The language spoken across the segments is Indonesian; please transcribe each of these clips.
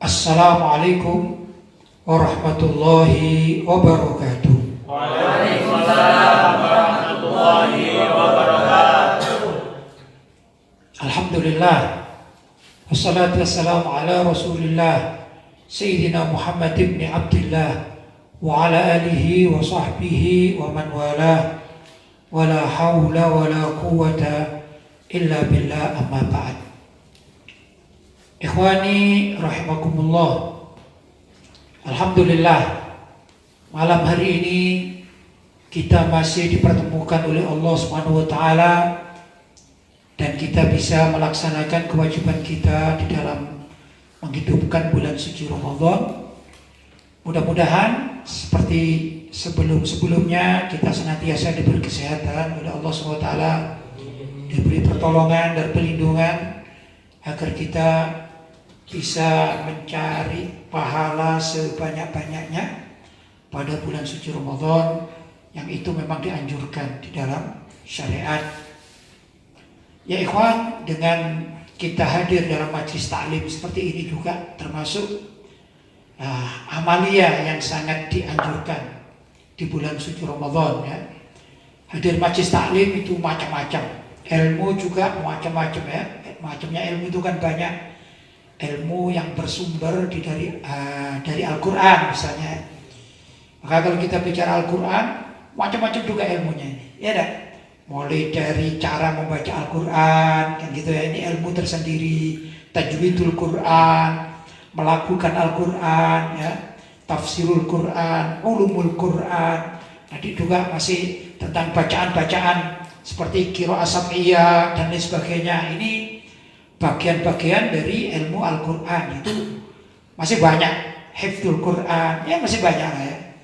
Assalamualaikum warahmatullahi wabarakatuh. Waalaikumsalam warahmatullahi wabarakatuh. Alhamdulillah, wassalatu wassalamu ala rasulillah Sayyidina Muhammad ibn Abdullah wa ala alihi wa sahbihi wa man walah, wa la hawla wa la quwwata illa billah, amma ba'd. Ikhwani rahimakumullah, alhamdulillah, malam hari ini kita masih dipertemukan oleh Allah Subhanahu wa taala dan kita bisa melaksanakan kewajiban kita di dalam menghidupkan bulan suci Ramadan. Mudah-mudahan seperti sebelum-sebelumnya kita senantiasa diberi kesehatan oleh Allah Subhanahu wa taala, diberi pertolongan dan perlindungan agar kita bisa mencari pahala sebanyak-banyaknya pada bulan suci Ramadan yang itu memang dianjurkan di dalam syariat. Ya ikhwan, dengan kita hadir dalam majlis taklim seperti ini juga termasuk amalia yang sangat dianjurkan di bulan suci Ramadan ya. Hadir majlis taklim itu macam-macam, ilmu juga macam-macam ya. Macamnya ilmu itu kan banyak. Ilmu yang bersumber dari Al-Quran misalnya. Maka kalau kita bicara Al-Quran, macam-macam juga ilmunya ini, ya dah. Mulai dari cara membaca Al-Quran, kan gitu ya, ini ilmu tersendiri. Tajwidul Quran, melakukan Al-Quran, ya, tafsirul Quran, ulumul Quran. Nanti juga masih tentang bacaan-bacaan seperti qiraah sam'iyah dan lain sebagainya. Ini bagian-bagian dari ilmu Al-Quran, itu masih banyak. Hifdzul Quran, ya masih banyak ya.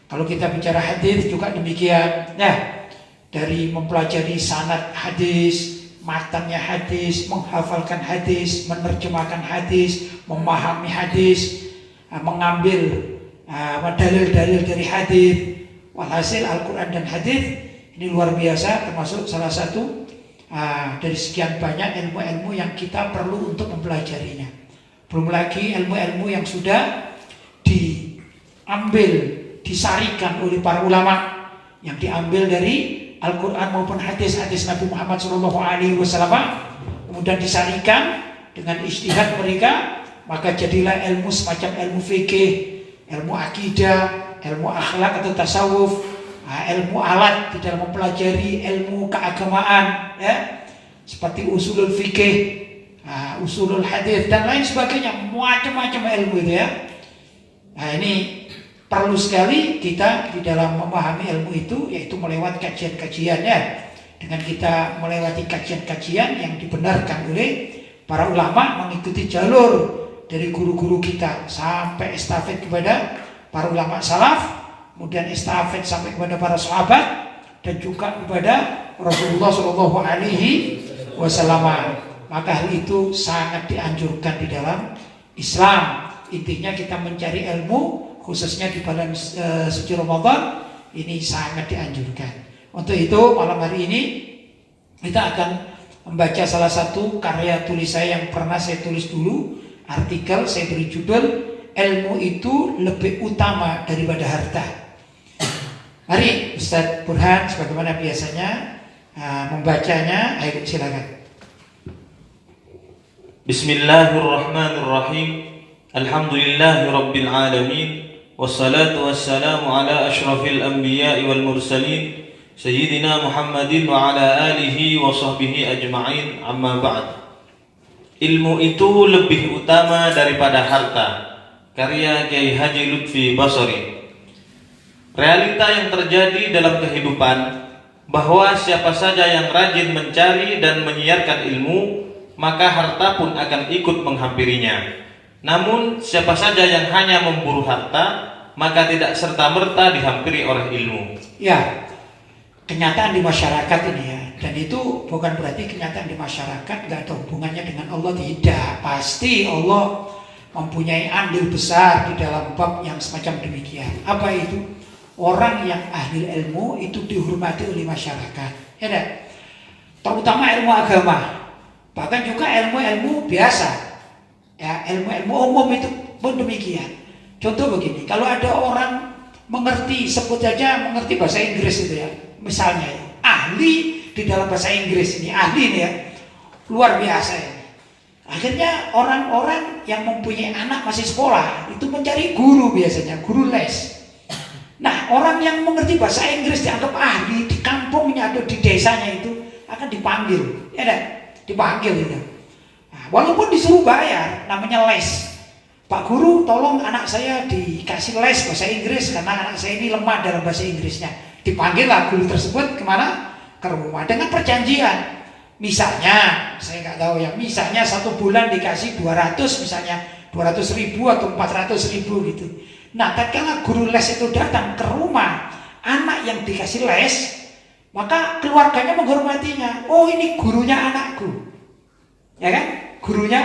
Kalau kita bicara hadis juga demikian. Nah, dari mempelajari sanad hadis, matanya hadis, menghafalkan hadis, menerjemahkan hadis, memahami hadis, mengambil dalil-dalil dari hadis. Walhasil Al-Quran dan hadis ini luar biasa, termasuk salah satu dari sekian banyak ilmu-ilmu yang kita perlu untuk mempelajarinya. Belum lagi ilmu-ilmu yang sudah diambil, disarikan oleh para ulama, yang diambil dari Al-Quran maupun hadis-hadis Nabi Muhammad SAW, kemudian disarikan dengan ijtihad mereka, maka jadilah ilmu semacam ilmu fikih, ilmu akidah, ilmu akhlak atau tasawuf, ilmu alat di dalam mempelajari ilmu keagamaan ya, seperti usulul fikih, usulul hadis dan lain sebagainya, macam-macam ilmu itu ya. Nah, ini perlu sekali kita di dalam memahami ilmu itu, yaitu melewati kajian-kajian ya. Dengan kita melewati kajian-kajian yang dibenarkan oleh para ulama, mengikuti jalur dari guru-guru kita sampai estafet kepada para ulama salaf, kemudian estafet sampai kepada para sahabat dan juga kepada Rasulullah Shallallahu Alaihi Wasallam. Maka hal itu sangat dianjurkan di dalam Islam. Intinya kita mencari ilmu, khususnya di bulan suci Ramadan ini sangat dianjurkan. Untuk itu malam hari ini kita akan membaca salah satu karya tulis saya yang pernah saya tulis dulu, artikel saya beri judul "Ilmu itu lebih utama daripada harta". Mari Ustaz Burhan sebagaimana biasanya membacanya. Ayo silakan. Bismillahirrahmanirrahim. Alhamdulillahirabbil alamin. Wassalatu wassalamu ala asyrafil anbiya'i wal mursalin Sayyidina Muhammadin wa ala alihi wa sahbihi ajma'in, amma ba'd. Ilmu itu lebih utama daripada harta, karya Kiai Haji Lutfi Basri. Realita yang terjadi dalam kehidupan bahwa siapa saja yang rajin mencari dan menyiarkan ilmu, maka harta pun akan ikut menghampirinya. Namun siapa saja yang hanya memburu harta, maka tidak serta-merta dihampiri oleh ilmu. Ya, kenyataan di masyarakat ini ya. Dan itu bukan berarti kenyataan di masyarakat gak ada hubungannya dengan Allah, tidak. Pasti Allah mempunyai andil besar di dalam bab yang semacam demikian. Apa itu? Orang yang ahli ilmu itu dihormati oleh masyarakat, ya dah. Terutama ilmu agama, bahkan juga ilmu-ilmu biasa. Ya, ilmu-ilmu umum itu pun demikian. Contoh begini, kalau ada orang mengerti, sebut saja mengerti bahasa Inggris itu ya, misalnya ya, ahli di dalam bahasa Inggris ini, ahli nih ya, luar biasa ya. Akhirnya orang-orang yang mempunyai anak masih sekolah itu mencari guru, biasanya guru les. Nah, orang yang mengerti bahasa Inggris dianggap ahli di kampungnya atau di desanya itu akan dipanggil, ya kan? Dipanggil gitu. Nah, walaupun disuruh bayar, namanya les. Pak guru, tolong anak saya dikasih les bahasa Inggris karena anak saya ini lemah dalam bahasa Inggrisnya. Dipanggillah guru tersebut kemana? Ke rumah dengan perjanjian. Misalnya, saya nggak tahu ya, misalnya 1 bulan dikasih 200, misalnya 200.000 atau 400.000 gitu. Nah, tatkala guru les itu datang ke rumah anak yang dikasih les, maka keluarganya menghormatinya. Oh, ini gurunya anakku, ya kan? Gurunya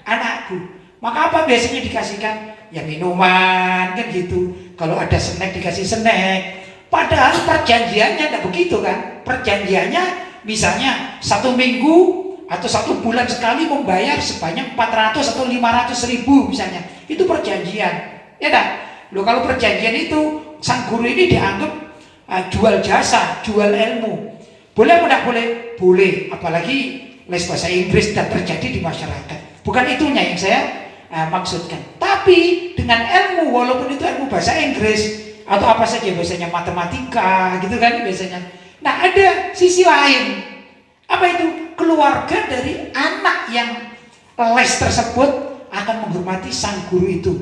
anakku. Maka apa biasanya dikasihkan? Ya minuman, kan gitu. Kalau ada snack dikasih snack. Padahal perjanjiannya tidak begitu kan? Perjanjiannya misalnya 1 minggu atau 1 bulan sekali membayar sebanyak 400 atau 500.000 misalnya. Itu perjanjian, ya kan? Loh, kalau perjanjian itu sang guru ini dianggap jual jasa, jual ilmu. Boleh atau tidak boleh? Boleh, apalagi les bahasa Inggris dan terjadi di masyarakat. Bukan itunya yang saya maksudkan. Tapi dengan ilmu, walaupun itu ilmu bahasa Inggris atau apa saja, biasanya matematika gitu kan biasanya. Nah, ada sisi lain. Apa itu? Keluarga dari anak yang les tersebut akan menghormati sang guru itu.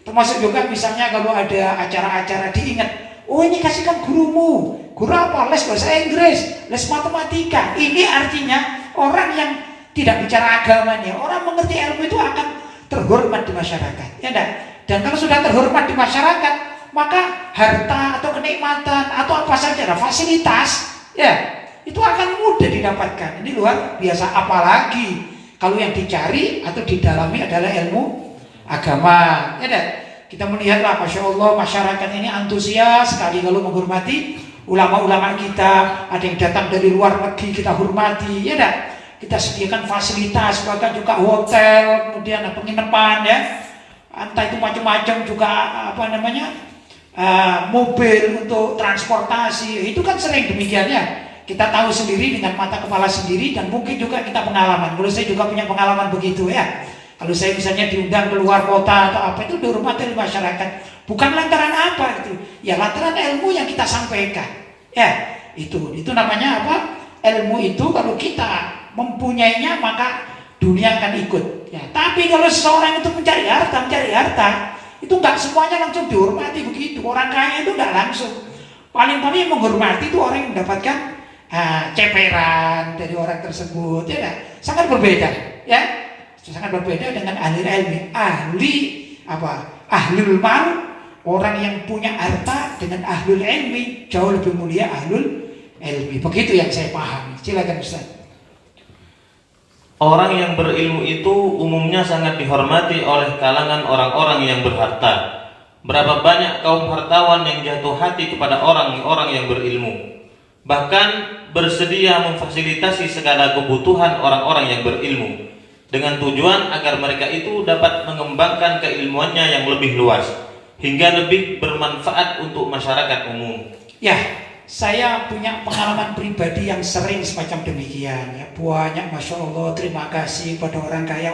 Termasuk juga misalnya kalau ada acara-acara diingat, oh ini kasihkan gurumu. Guru apa? Les bahasa Inggris, les matematika. Ini artinya orang yang tidak bicara agamanya, orang mengerti ilmu itu akan terhormat di masyarakat, ya enggak? Dan kalau sudah terhormat di masyarakat, maka harta atau kenikmatan atau apa saja, fasilitas, ya itu akan mudah didapatkan. Ini luar biasa. Apalagi kalau yang dicari atau didalami adalah ilmu agama, ya enggak? Kita melihatlah, masya Allah, masyarakat ini antusias sekali kalau menghormati ulama-ulama kita. Ada yang datang dari luar negeri kita hormati, ya enggak? Kita sediakan fasilitas, bahkan juga hotel, kemudian penginapan, ya, entah itu macam-macam juga apa namanya, mobil untuk transportasi. Itu kan sering demikian ya. Kita tahu sendiri dengan mata kepala sendiri, dan mungkin juga kita pengalaman. Kalau saya juga punya pengalaman begitu ya. Kalau saya misalnya diundang ke luar kota atau apa, itu dihormati oleh masyarakat. Bukan lantaran apa gitu, ya lantaran ilmu yang kita sampaikan. Ya, itu namanya apa? Ilmu itu kalau kita mempunyainya maka dunia akan ikut. Ya, tapi kalau seseorang itu mencari harta, itu nggak semuanya langsung dihormati begitu. Orang kaya itu nggak langsung. Paling-paling yang menghormati itu orang yang mendapatkan ceperan dari orang tersebut. Ya, sangat berbeda. Ya, sangat berbeda dengan ahli ilmi. Ahlul mal, orang yang punya harta, dengan ahlul ilmi jauh lebih mulia ahlul ilmi. Begitu yang saya pahami. Silakan Ustaz. Orang yang berilmu itu umumnya sangat dihormati oleh kalangan orang-orang yang berharta. Berapa banyak kaum hartawan yang jatuh hati kepada orang-orang yang berilmu, bahkan bersedia memfasilitasi segala kebutuhan orang-orang yang berilmu, dengan tujuan agar mereka itu dapat mengembangkan keilmuannya yang lebih luas, hingga lebih bermanfaat untuk masyarakat umum. Ya, saya punya pengalaman pribadi yang sering semacam demikian ya. Banyak, masya Allah, terima kasih pada orang kaya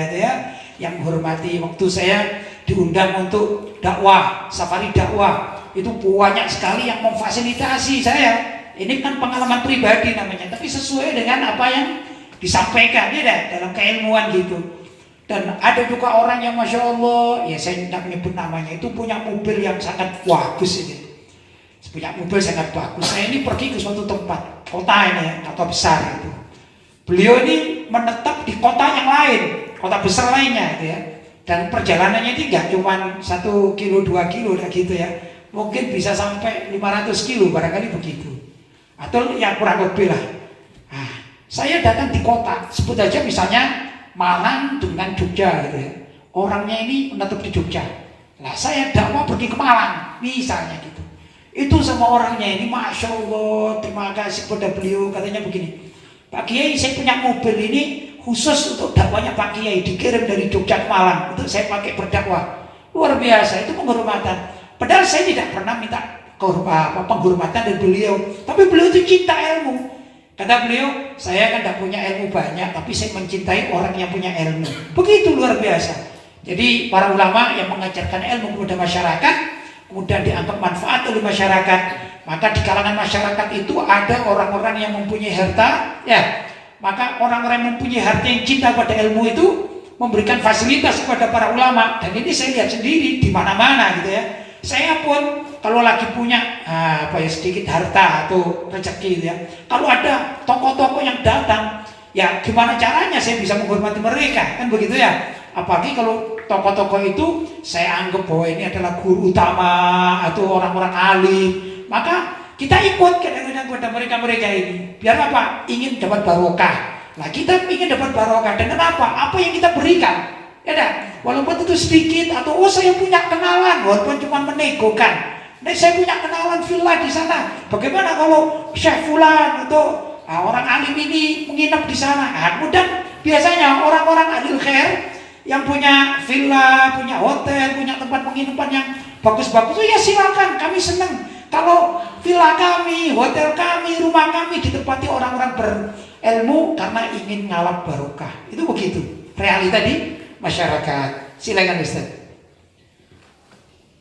itu ya, yang menghormati. Waktu saya diundang untuk dakwah, safari dakwah, itu banyak sekali yang memfasilitasi saya. Ini kan pengalaman pribadi namanya, tapi sesuai dengan apa yang disampaikan ya, dalam keilmuan gitu. Dan ada juga orang yang masya Allah, ya saya tidak menyebut namanya, itu punya mobil yang sangat bagus ini. Punya mobil sangat bagus. Saya ini pergi ke suatu tempat, kota ini ya, kota besar itu. Beliau ini menetap di kota yang lain, kota besar lainnya gitu ya. Dan perjalanannya ini nggak cuma 1 kilo, 2 kilo gitu ya. Mungkin bisa sampai 500 kilo barangkali begitu. Atau ya kurang lebih lah. Nah, saya datang di kota, sebut aja misalnya Malang dengan Jogja gitu ya. Orangnya ini menetap di Jogja. Nah, saya dakwah pergi ke Malang, misalnya gitu. Itu sama orangnya ini, masya Allah, terima kasih kepada beliau. Katanya begini, Pak Kiai, saya punya mobil ini khusus untuk dakwanya Pak Kiai, dikirim dari Jogja ke Malang untuk saya pakai berdakwah. Luar biasa, itu penghormatan. Padahal saya tidak pernah minta penghormatan dari beliau, tapi beliau itu cinta ilmu. Kata beliau, saya kan tidak punya ilmu banyak, tapi saya mencintai orang yang punya ilmu. Begitu luar biasa. Jadi para ulama yang mengajarkan ilmu kepada masyarakat, kemudian dianggap manfaat oleh masyarakat, maka di kalangan masyarakat itu ada orang-orang yang mempunyai harta, ya. Maka orang-orang yang mempunyai harta yang cinta pada ilmu itu memberikan fasilitas kepada para ulama, dan ini saya lihat sendiri di mana-mana gitu ya. Saya pun kalau lagi punya sedikit harta atau rezeki gitu ya, kalau ada tokoh-tokoh yang datang, ya gimana caranya saya bisa menghormati mereka, kan begitu ya. Apalagi kalau tokoh-tokoh itu saya anggap bahwa ini adalah guru utama atau orang-orang alim, maka kita ikut kadang-kadang kepada mereka-mereka ini. Biar apa? Ingin dapat barokah. Nah, kita ingin dapat barokah dengan apa? Apa yang kita berikan? Ya dah, walaupun itu sedikit atau saya punya kenalan, walaupun cuma menegokan. Nah, saya punya kenalan villa di sana. Bagaimana kalau Syekh Fulan atau orang alim ini menginap di sana? Kemudian biasanya orang-orang adil khair yang punya villa, punya hotel, punya tempat penginapan yang bagus-bagus, ya silakan, kami senang. Kalau villa kami, hotel kami, rumah kami ditempati orang-orang berilmu karena ingin ngalap barokah. Itu begitu realita di masyarakat. Silakan Ustaz.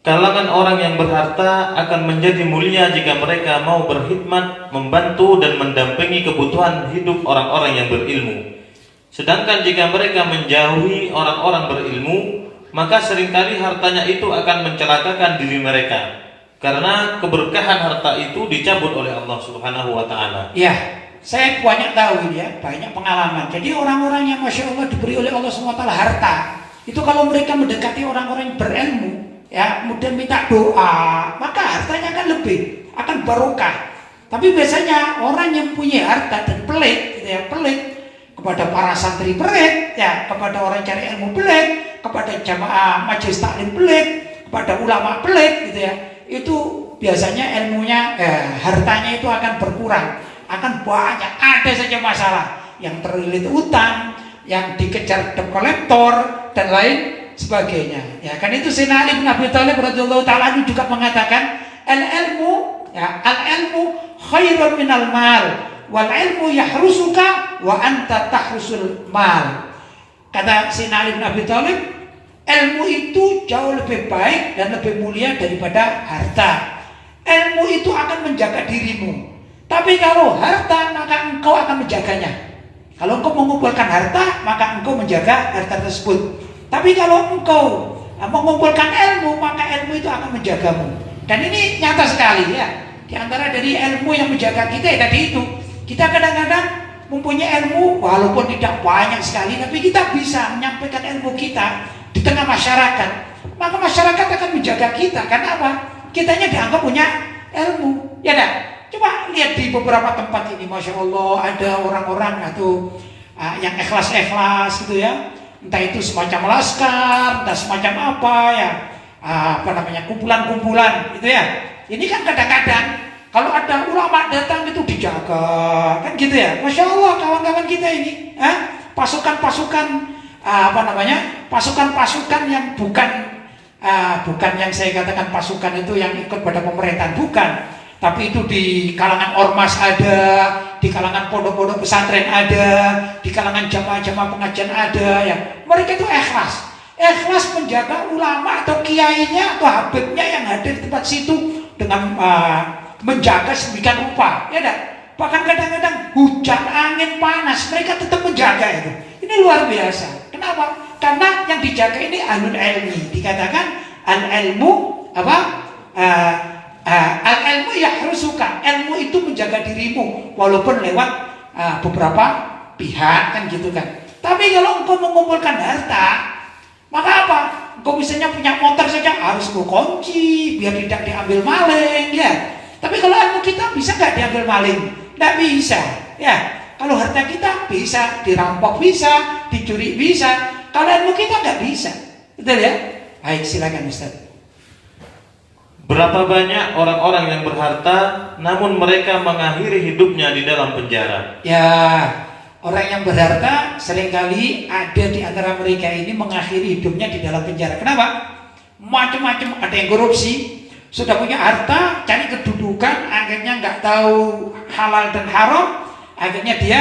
Kalangan orang yang berharta akan menjadi mulia jika mereka mau berkhidmat, membantu dan mendampingi kebutuhan hidup orang-orang yang berilmu. Sedangkan jika mereka menjauhi orang-orang berilmu, maka seringkali hartanya itu akan mencelakakan diri mereka. Karena keberkahan harta itu dicabut oleh Allah Subhanahu wa Ta'ala. Ya, saya banyak tahu ya, banyak pengalaman. Jadi orang-orang yang Masya Allah diberi oleh Allah SWT harta, itu kalau mereka mendekati orang-orang yang berilmu, ya, kemudian minta doa, maka hartanya akan lebih, akan barokah. Tapi biasanya orang yang punya harta dan pelit, gitu ya, pelit kepada para santri pelit, ya, kepada orang cari ilmu pelit, kepada jamaah majelis taklim pelit, kepada ulama pelit, gitu ya. Itu biasanya ilmunya, hartanya itu akan berkurang, akan banyak, ada saja masalah, yang terlilit utang, yang dikejar debt kolektor dan lain sebagainya. Ya kan itu Sayyidina Ali bin Abi Thalib radhiyallahu taala juga mengatakan al-ilmu, ya, al-ilmu khairun minal mal wal ilmu yahrusuka wa anta tahrusul mal. Kata Sayyidina Ali bin Abi Thalib, ilmu itu jauh lebih baik dan lebih mulia daripada harta. Ilmu itu akan menjaga dirimu. Tapi kalau harta, maka engkau akan menjaganya. Kalau engkau mengumpulkan harta, maka engkau menjaga harta tersebut. Tapi kalau engkau mengumpulkan ilmu, maka ilmu itu akan menjagamu. Dan ini nyata sekali ya. Di antara dari ilmu yang menjaga kita ya tadi itu, kita kadang-kadang mempunyai ilmu walaupun tidak banyak sekali, tapi kita bisa menyampaikan ilmu kita di tengah masyarakat. Maka masyarakat akan menjaga kita. Karena apa? Kitanya dianggap punya ilmu. Ya dah. Coba lihat di beberapa tempat ini, Masya Allah, ada orang-orang atau yang ikhlas-ikhlas gitu ya. Entah itu semacam laskar, entah semacam apa ya, kumpulan-kumpulan gitu ya. Ini kan kadang-kadang kalau ada ulama datang itu dijaga, kan gitu ya. Masya Allah, kawan-kawan kita ini, pasukan-pasukan pasukan-pasukan yang bukan yang saya katakan pasukan itu yang ikut pada pemerintahan, bukan. Tapi itu di kalangan ormas ada, di kalangan pondok-pondok pesantren ada, di kalangan jamaah-jamaah pengajian ada, ya. Mereka itu ikhlas menjaga ulama atau kiainya atau habibnya yang hadir di tempat situ dengan menjaga sedemikian rupa, ya dah. Bahkan kadang-kadang hujan, angin, panas, mereka tetap menjaga itu. Ini luar biasa. Kenapa? Karena yang dijaga ini ahlul ilmi. Dikatakan al-ilmu al-ilmu yahrusuka. Ilmu itu menjaga dirimu walaupun lewat beberapa pihak, kan gitu kan. Tapi kalau engkau mengumpulkan harta, maka apa? Engkau misalnya punya motor saja harus engkau kunci biar tidak diambil maling, ya. Tapi kalau ilmu kita bisa nggak diambil maling? Nggak bisa, ya. Kalau harta kita bisa dirampok, bisa dicuri, bisa. Kalau ilmu kita nggak bisa, betul ya? Baik, silakan Ustaz. Berapa banyak orang-orang yang berharta namun mereka mengakhiri hidupnya di dalam penjara? Ya, Orang yang berharta seringkali ada di antara mereka ini mengakhiri hidupnya di dalam penjara. Kenapa? Macam-macam, ada yang korupsi, sudah punya harta, cari kedudukan, akhirnya nggak tahu halal dan haram, akhirnya dia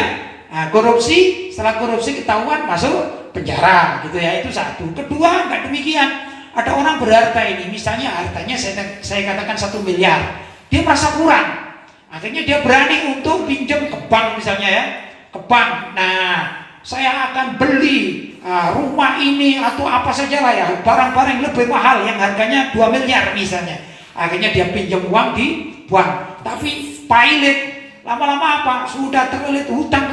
korupsi, setelah korupsi ketahuan masuk penjara, gitu ya. Itu satu. Kedua, nggak demikian. Ada orang berharta ini, misalnya hartanya saya katakan 1 miliar, dia merasa kurang, akhirnya dia berani untuk pinjam ke bank misalnya ya, ke bank. Nah, saya akan beli rumah ini atau apa saja lah ya, barang-barang yang lebih mahal yang harganya 2 miliar misalnya. Akhirnya dia pinjam uang di bank, tapi pailit, lama-lama apa? Sudah terlilit hutang,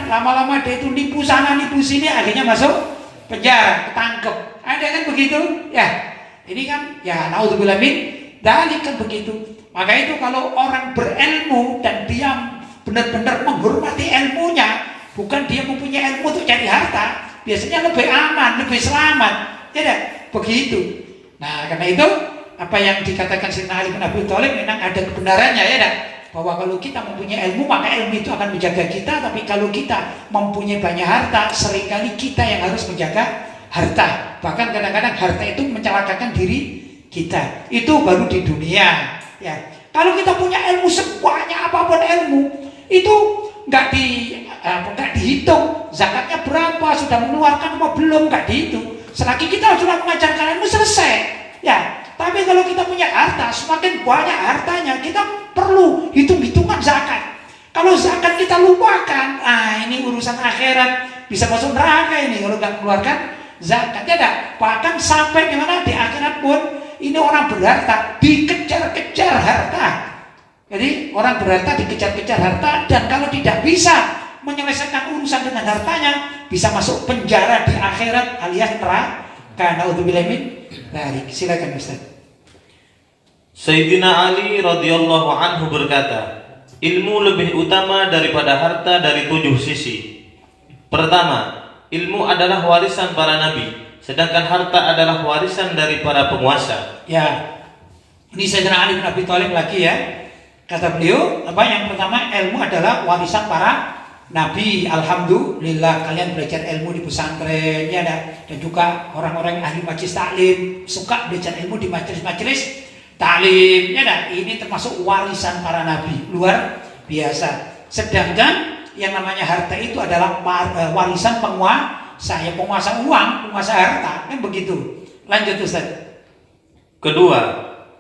lama-lama dia itu nipu sana nipu sini, akhirnya masuk penjara, ketangkep. Ada kan begitu? Ya, ini kan ya naudzubillah min dzalik kan begitu. Maka itu kalau orang berilmu dan dia benar-benar menghormati ilmunya, bukan dia mempunyai ilmu untuk cari harta, biasanya lebih aman, lebih selamat. Ya, begitu. Nah, karena itu apa yang dikatakan Sayyidina Ali bin Abi Thalib memang ada kebenarannya ya, bahwa kalau kita mempunyai ilmu maka ilmu itu akan menjaga kita, tapi kalau kita mempunyai banyak harta, seringkali kita yang harus menjaga harta. Bahkan kadang-kadang harta itu mencelakakan diri kita. Itu baru di dunia. Ya, kalau kita punya ilmu sebanyak apapun ilmu, itu nggak dihitung zakatnya berapa, sudah mengeluarkan apa belum, nggak dihitung. Selagi kita sudah mengajarkan ilmu selesai. Ya, tapi kalau kita punya harta, semakin banyak hartanya, kita perlu hitung-hitungan zakat. Kalau zakat kita lupakan, ini urusan akhirat, bisa masuk neraka ini kalau nggak keluarkan zakat. Ya, bahkan sampai dimana di akhirat pun ini orang berharta dikejar-kejar harta. Jadi orang berharta dikejar-kejar harta, dan kalau tidak bisa menyelesaikan urusan dengan hartanya, bisa masuk penjara di akhirat alias neraka. Naudzubillah min dzalik. Silakan Ustaz. Sayyidina Ali radhiyallahu anhu berkata, ilmu lebih utama daripada harta dari 7 sisi. Pertama, ilmu adalah warisan para nabi, sedangkan harta adalah warisan dari para penguasa. Ya, ini Sayyidina Ali bin Abi Thalib lagi ya. Kata beliau, yang pertama, ilmu adalah warisan para nabi. Alhamdulillah kalian belajar ilmu di pesantren ya, dan juga orang-orang ahli majelis taklim suka belajar ilmu di majelis-majelis taklim ya. Ini termasuk warisan para nabi, luar biasa. Sedangkan yang namanya harta itu adalah warisan penguasa, ya, penguasa uang, penguasa harta, kan begitu. Lanjut Ustaz. Kedua,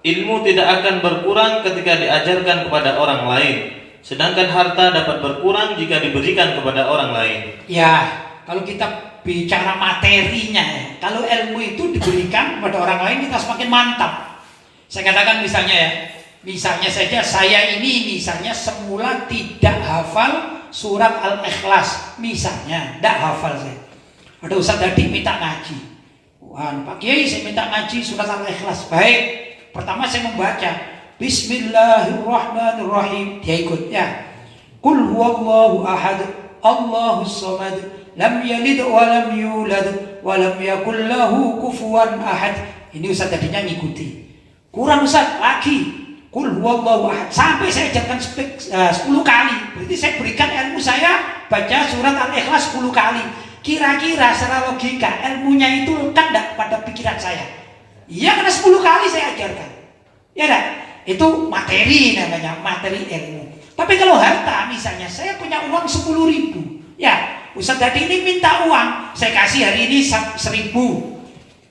ilmu tidak akan berkurang ketika diajarkan kepada orang lain, sedangkan harta dapat berkurang jika diberikan kepada orang lain. Ya, kalau kita bicara materinya ya, kalau ilmu itu diberikan kepada orang lain, kita semakin mantap. Saya katakan misalnya saja saya ini misalnya semula tidak hafal surat Al-Ikhlas, misalnya tidak hafal saya. Ada Ustaz tadi minta ngaji, wah Pak Kiai saya minta ngaji surat Al-Ikhlas. Baik, pertama saya membaca Bismillahirrahmanirrahim, dia ikut ya. Qul huwallahu ahad, Allahus samad, lam yalid wa lam yulad wa lam yakul lahu kufuwan ahad. Ini Ustaz tadinya ngikuti. Kurang Ustaz lagi. Qul huwallahu ahad sampai saya ajarkan 10 kali. Berarti saya berikan ilmu saya baca surat Al-Ikhlas 10 kali. Kira-kira secara logika ilmunya itu kan enggak pada pikiran saya. Iya, karena 10 kali saya ajarkan. Ya enggak? Itu materi namanya, materi ilmu. Tapi kalau harta misalnya saya punya uang 10.000. Ya, Ustaz tadi ini minta uang, saya kasih hari ini 1.000.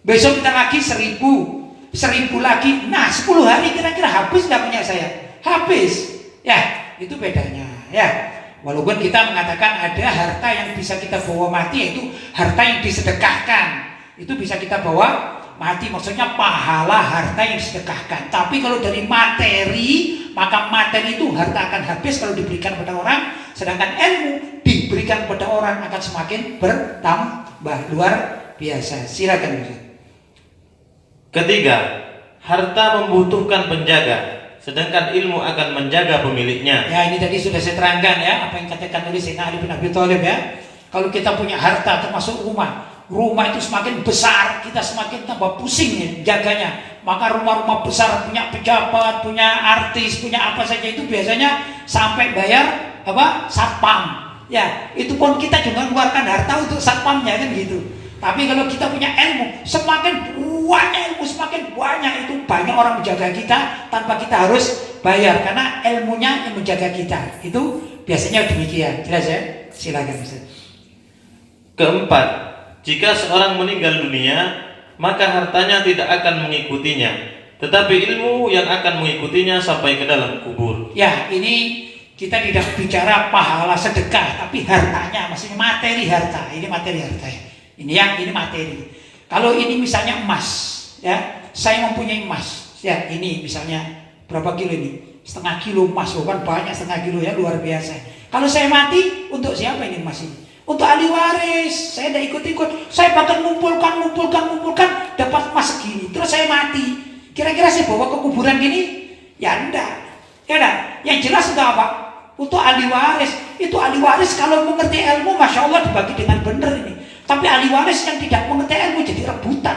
Besok kita lagi 1.000. 1.000 lagi, nah 10 hari kira-kira habis nggak punya saya? Habis, ya itu bedanya ya. Walaupun kita mengatakan ada harta yang bisa kita bawa mati, yaitu harta yang disedekahkan, itu bisa kita bawa mati, maksudnya pahala harta yang disedekahkan. Tapi kalau dari materi, maka materi itu harta akan habis kalau diberikan kepada orang, sedangkan ilmu diberikan kepada orang akan semakin bertambah, luar biasa. Silakan Ustaz. Ketiga, harta membutuhkan penjaga, sedangkan ilmu akan menjaga pemiliknya. Ya, ini tadi sudah saya terangkan ya, apa yang katakan oleh Sayyidina Ali bin Abi Thalib ya. Kalau kita punya harta termasuk rumah itu semakin besar, kita semakin tambah pusing ya jaganya. Maka rumah-rumah besar punya pejabat, punya artis, punya apa saja itu biasanya sampai bayar satpam. Ya, itu pun kita juga mengeluarkan harta untuk satpamnya kan gitu. Tapi kalau kita punya ilmu, semakin banyak ilmu, semakin banyak itu banyak orang menjaga kita tanpa kita harus bayar karena ilmunya yang menjaga kita. Itu biasanya demikian. Jelas ya? Silakan Ustaz. Keempat, jika seorang meninggal dunia, maka hartanya tidak akan mengikutinya, tetapi ilmu yang akan mengikutinya sampai ke dalam kubur. Ya, ini kita tidak bicara pahala sedekah, tapi hartanya, maksudnya materi harta. Ini materi harta ya. Ini materi. Kalau ini misalnya emas, ya, saya mempunyai emas, ya, ini misalnya berapa kilo ini? Setengah kilo emas, bukan banyak setengah kilo ya, luar biasa. Kalau saya mati, untuk siapa ini emas ini? Untuk ahli waris. Saya tidak ikut-ikut. Saya bahkan ngumpulkan, dapat emas segini. Terus saya mati. Kira-kira saya bawa ke kuburan gini? Ya enggak. Ya enggak. Yang jelas untuk apa? Untuk ahli waris. Itu ahli waris kalau mengerti ilmu, Masya Allah dibagi dengan benar ini. Tapi ahli waris yang tidak mengerti ilmu jadi rebutan.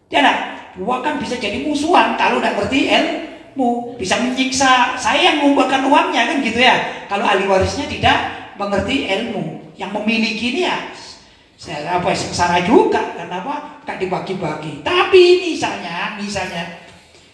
Ya enggak? Bahkan bisa jadi musuhan kalau tidak ngerti ilmu. Bisa menyiksa saya yang mengumpulkan uangnya kan gitu ya. Kalau ahli warisnya tidak mengerti ilmu. Yang memiliki ini ya sengsara juga. Kenapa? Kan dibagi-bagi. Tapi misalnya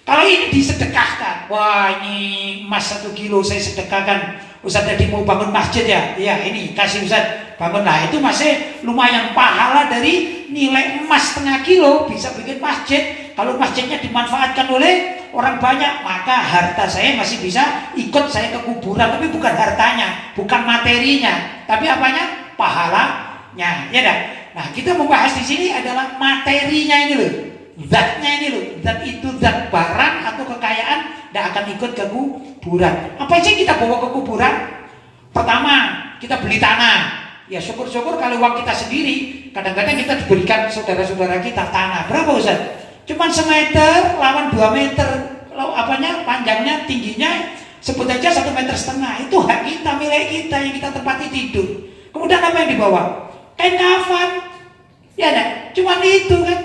kalau ini disedekahkan, wah ini emas 1 kilo saya sedekahkan, Ustaz tadi mau bangun masjid ya, iya ini kasih Ustaz bangun, nah itu masih lumayan pahala dari nilai emas setengah kilo bisa bikin masjid. Kalau masjidnya dimanfaatkan oleh orang banyak, maka harta saya masih bisa ikut saya ke kuburan, tapi bukan hartanya, bukan materinya, tapi apanya? Pahalanya, ya dah. Nah kita membahas di sini adalah materinya ini loh. Zatnya ini loh, zat itu zat barang atau kekayaan tidak akan ikut ke kuburan. Apa sih kita bawa ke kuburan? Pertama, kita beli tanah. Ya syukur-syukur kalau uang kita sendiri. Kadang-kadang kita diberikan saudara-saudara kita tanah. Berapa Ustaz? Cuman semeter lawan 2 meter. Apanya? Panjangnya, tingginya sebut aja 1,5 meter. Itu hak kita, milik kita yang kita tempati tidur. Kemudian apa yang dibawa? Kain kafan. Ya dah, cuman itu kan.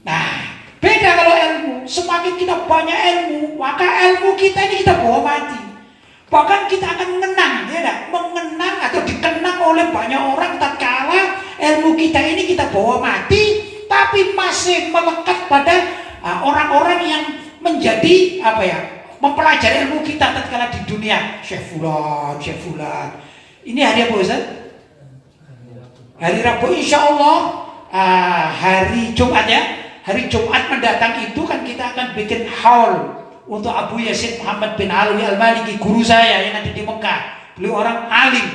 Nah, beda kalau ilmu. Semakin kita banyak ilmu, maka ilmu kita ini kita bawa mati. Bahkan kita akan mengenang, ya dah, mengenang atau dikenang oleh banyak orang tatkala ilmu kita ini kita bawa mati, tapi masih melekat pada orang-orang yang menjadi apa ya, mempelajari ilmu kita tatkala di dunia. Syekh Fulan. Ini hari apa Ustaz? Hari Rabu, insya Allah hari Jumat ya. Hari Jumat mendatang itu kan kita akan bikin haul untuk Abu Yazid Muhammad bin Alwi Al-Maliki, guru saya yang ada di Mekah. Beliau orang alim.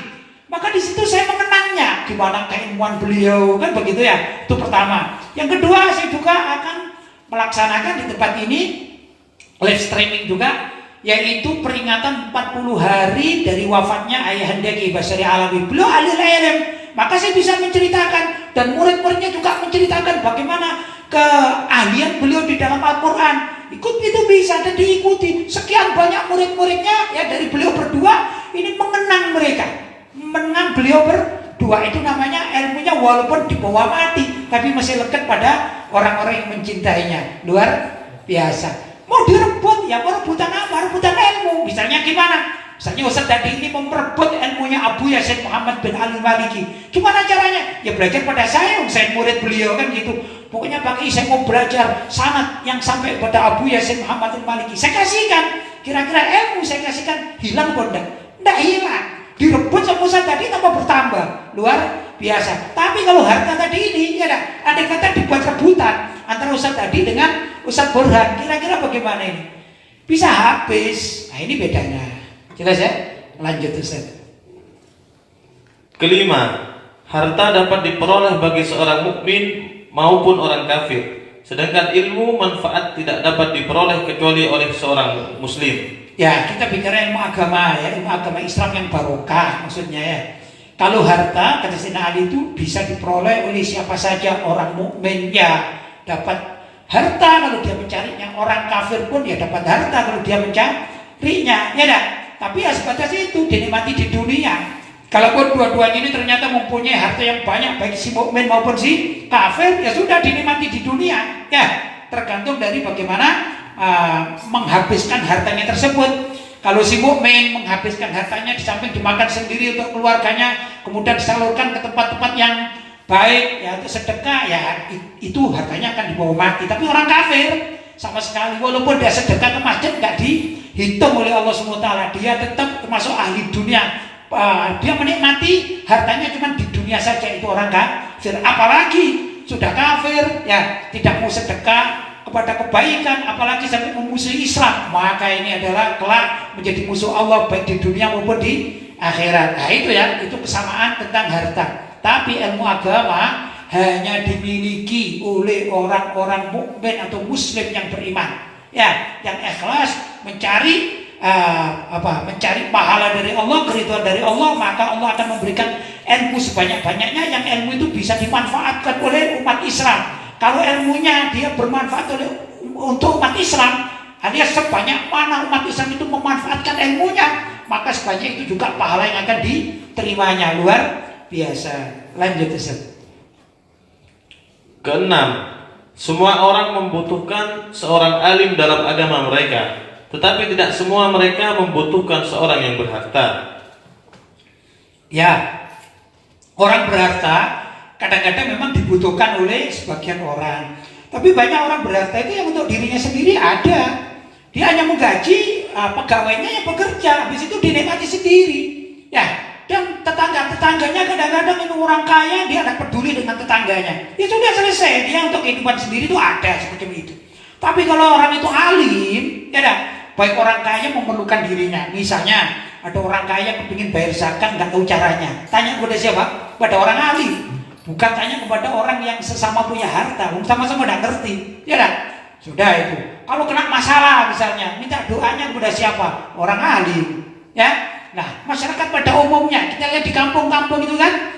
Maka di situ saya mengenangnya, gimana keilmuan beliau, kan begitu ya. Itu pertama. Yang kedua, saya juga akan melaksanakan di tempat ini live streaming juga, yaitu peringatan 40 hari dari wafatnya Ayahanda Ki Basri Alawi. Beliau ahli ilmu, maka saya bisa menceritakan dan murid-muridnya juga menceritakan bagaimana keahlian beliau di dalam Al-Quran. Ikut itu bisa dan diikuti. Sekian banyak murid-muridnya ya dari beliau berdua ini mengenang mereka, mengenang beliau berdua. Itu namanya ilmunya walaupun dibawa mati tapi masih lekat pada orang-orang yang mencintainya. Luar biasa. Mau direbut ya, mau rebutan apa? Rebutan ilmu. Misalnya gimana? Misalnya Ustaz tadi ini merebut ilmunya Abu Yazid Muhammad bin Al-Maliki. Gimana caranya? Ya belajar pada saya murid beliau kan gitu. Pokoknya bagi saya mau belajar sanad yang sampai pada Abu Yazid Muhammad Al-Maliki. Saya kasihkan. Kira-kira ilmu saya kasihkan hilang atau enggak? Enggak hilang. Direbut sama Ustaz tadi tambah bertambah. Luar biasa. Tapi kalau harta tadi ini ya dah, andai kata dibuat rebutan antara Ustaz tadi dengan Ustaz Burhan, kira-kira bagaimana ini? Bisa habis. Nah ini bedanya. Jelas ya? Lanjut Ustaz. Kelima, harta dapat diperoleh bagi seorang mukmin maupun orang kafir. Sedangkan ilmu manfaat tidak dapat diperoleh kecuali oleh seorang muslim. Ya, kita bicara ilmu agama ya, ilmu agama Islam yang barokah maksudnya ya. Kalau harta kata Sayyidina Ali itu bisa diperoleh oleh siapa saja, orang mukmin ya dapat harta kalau dia mencarinya, orang kafir pun ya dapat harta kalau dia mencarinya, ya dah. Tapi ya sebatas itu dinikmati di dunia. Kalaupun dua-duanya ini ternyata mempunyai harta yang banyak, baik si mukmin maupun si kafir, ya sudah dinikmati di dunia. Ya, tergantung dari bagaimana menghabiskan hartanya tersebut. Kalau si mukmin menghabiskan hartanya di samping dimakan sendiri untuk keluarganya, kemudian disalurkan ke tempat-tempat yang baik, ya untuk sedekah, ya itu hartanya akan dibawa mati. Tapi orang kafir sama sekali, walaupun dia sedekah ke masjid nggak dihitung oleh Allah SWT, dia tetap termasuk ahli dunia. Dia menikmati hartanya cuma di dunia saja, itu orang kafir. Apalagi sudah kafir, ya tidak mau sedekah kepada kebaikan, apalagi sampai memusuhi Islam, maka ini adalah kelak menjadi musuh Allah baik di dunia maupun di akhirat. Nah itu ya, itu kesamaan tentang harta. Tapi ilmu agama hanya dimiliki oleh orang-orang mukmin atau muslim yang beriman, ya, yang ikhlas mencari mencari pahala dari Allah, keridhaan dari Allah, maka Allah akan memberikan ilmu sebanyak-banyaknya yang ilmu itu bisa dimanfaatkan oleh umat Islam. Kalau ilmunya dia bermanfaat untuk umat Islam, alias sebanyak mana umat Islam itu memanfaatkan ilmunya, maka sebanyak itu juga pahala yang akan diterimanya. Luar biasa. Lanjut Ustaz. Keenam, semua orang membutuhkan seorang alim dalam agama mereka, tetapi tidak semua mereka membutuhkan seorang yang berharta. Ya, orang berharta kadang-kadang memang dibutuhkan oleh sebagian orang. Tapi banyak orang berharta itu yang untuk dirinya sendiri ada. Dia hanya menggaji pegawainya yang bekerja, habis itu dinikmati sendiri. Ya, dan tetangganya kadang-kadang ini orang kaya, dia tidak peduli dengan tetangganya. Ya sudah selesai, dia untuk kehidupan sendiri itu ada seperti itu. Tapi kalau orang itu alim, ya dah, baik orang kaya memerlukan dirinya. Misalnya ada orang kaya kepingin bayar zakat nggak tahu caranya, tanya kepada siapa? Pada orang alim. Bukan tanya kepada orang yang sesama punya harta, sama-sama tidak ngerti, ya kan? Sudah itu. Kalau kena masalah misalnya, minta doanya kepada siapa? Orang alim, ya. Nah, masyarakat pada umumnya kita lihat di kampung-kampung itu kan,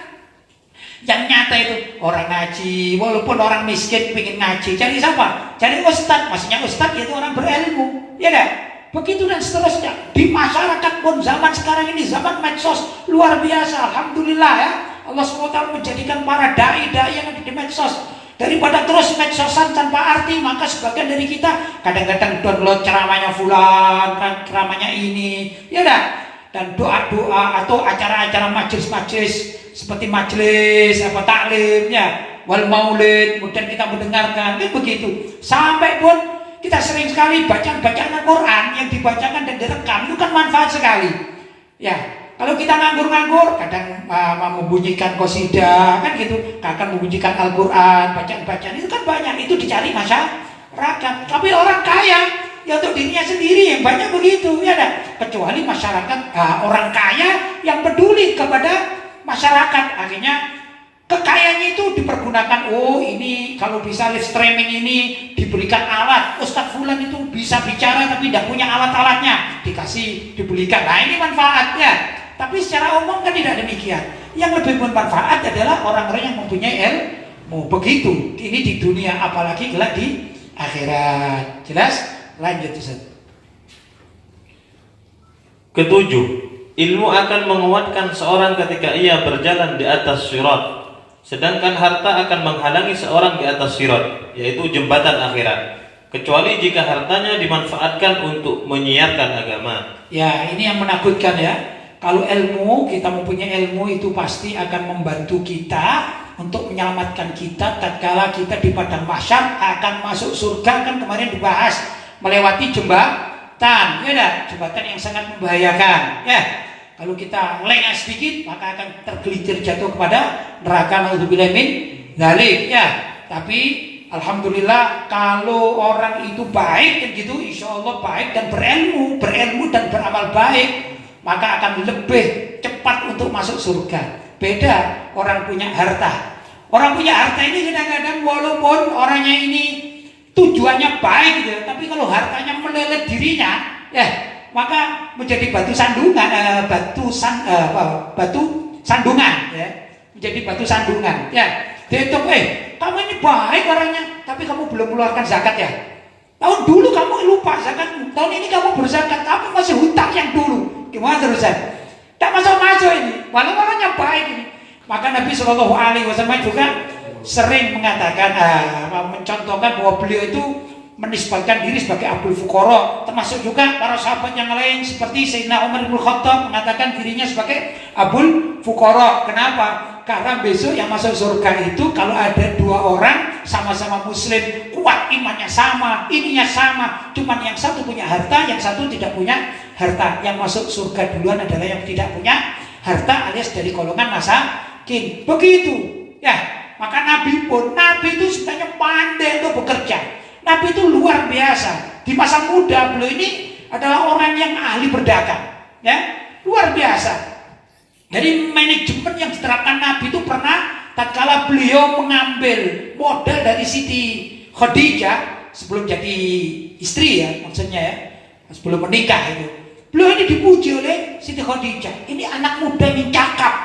yang nyata itu orang ngaji, walaupun orang miskin pengen ngaji, cari siapa? Cari ustadz, maksudnya ustadz itu orang berilmu, ya kan? Begitu dan seterusnya. Di masyarakat pun zaman sekarang ini, zaman medsos luar biasa, alhamdulillah ya. Allah SWT menjadikan para dai-dai yang ada di medsos. Daripada terus medsosan tanpa arti, maka sebagian dari kita kadang-kadang download ceramahnya fulan, ceramahnya ini, ya dah. Dan doa-doa atau acara-acara majelis-majelis seperti majelis taklim ya, wal maulid, kemudian kita mendengarkan, kan begitu. Sampai pun kita sering sekali bacaan-bacaan Al-Quran yang dibacakan dan direkam, itu kan manfaat sekali. Ya. Kalau kita nganggur-nganggur, kadang membunyikan qasidah, kan gitu, kadang membunyikan Al-Quran, bacaan-bacaan itu kan banyak, itu dicari masyarakat. Tapi orang kaya, ya untuk dirinya sendiri yang banyak begitu, ya dah. Kecuali masyarakat, orang kaya yang peduli kepada masyarakat, akhirnya kekayaannya itu dipergunakan. Oh ini kalau bisa live streaming ini diberikan alat, Ustadz Fulan itu bisa bicara tapi tidak punya alat-alatnya, dibelikan. Nah ini manfaatnya. Tapi secara umum kan tidak demikian. Yang lebih bermanfaat adalah orang-orang yang mempunyai ilmu. Begitu. Ini di dunia, apalagi kelak di akhirat. Jelas? Lanjut Ustaz. Ketujuh, ilmu akan menguatkan seorang ketika ia berjalan di atas sirat, sedangkan harta akan menghalangi seorang di atas sirat, yaitu jembatan akhirat, kecuali jika hartanya dimanfaatkan untuk menyiarkan agama. Ya, ini yang menakutkan ya. Kalau ilmu, kita mempunyai ilmu itu pasti akan membantu kita untuk menyelamatkan kita tatkala kita di padang mahsyar akan masuk surga. Kan kemarin dibahas melewati jembatan, ya dah, jembatan yang sangat membahayakan. Ya, kalau kita lengah sedikit maka akan tergelincir jatuh kepada neraka. Naudzubillah min dzalik. Ya, tapi alhamdulillah kalau orang itu baik kan gitu, insya Allah baik dan berilmu dan beramal baik, maka akan lebih cepat untuk masuk surga. Beda orang punya harta. Orang punya harta ini kadang-kadang walaupun orangnya ini tujuannya baik gitu, tapi kalau hartanya melilit dirinya, ya maka menjadi batu sandungan, batu sandungan, ya, menjadi batu sandungan. Ya, dihitung, kamu ini baik orangnya, tapi kamu belum mengeluarkan zakat ya. Tahun dulu kamu lupa zakat, tahun ini kamu berzakat, tapi masih hutang yang dulu. Gimana terusan? Tak masuk ini, walau orangnya baik ini. Maka Nabi SAW juga sering mengatakan, mencontohkan bahwa beliau itu menisbatkan diri sebagai Abul Fuqara. Termasuk juga para sahabat yang lain seperti Sayyidina Umar bin Khattab mengatakan dirinya sebagai Abul Fuqara. Kenapa? Karena besok yang masuk surga itu kalau ada dua orang sama-sama muslim, kuat imannya sama, ininya sama, cuman yang satu punya harta, yang satu tidak punya harta. Yang masuk surga duluan adalah yang tidak punya harta alias dari golongan masakin. Begitu ya. Maka Nabi itu sebenarnya pandai untuk bekerja. Nabi itu luar biasa. Di masa muda beliau ini adalah orang yang ahli berdagang, ya, luar biasa. Jadi manajemen yang diterapkan Nabi itu pernah tatkala beliau mengambil modal dari Siti Khadijah sebelum jadi istri, ya, maksudnya ya, sebelum menikah itu. Beliau ini dipuji oleh Siti Khadijah. Ini anak muda yang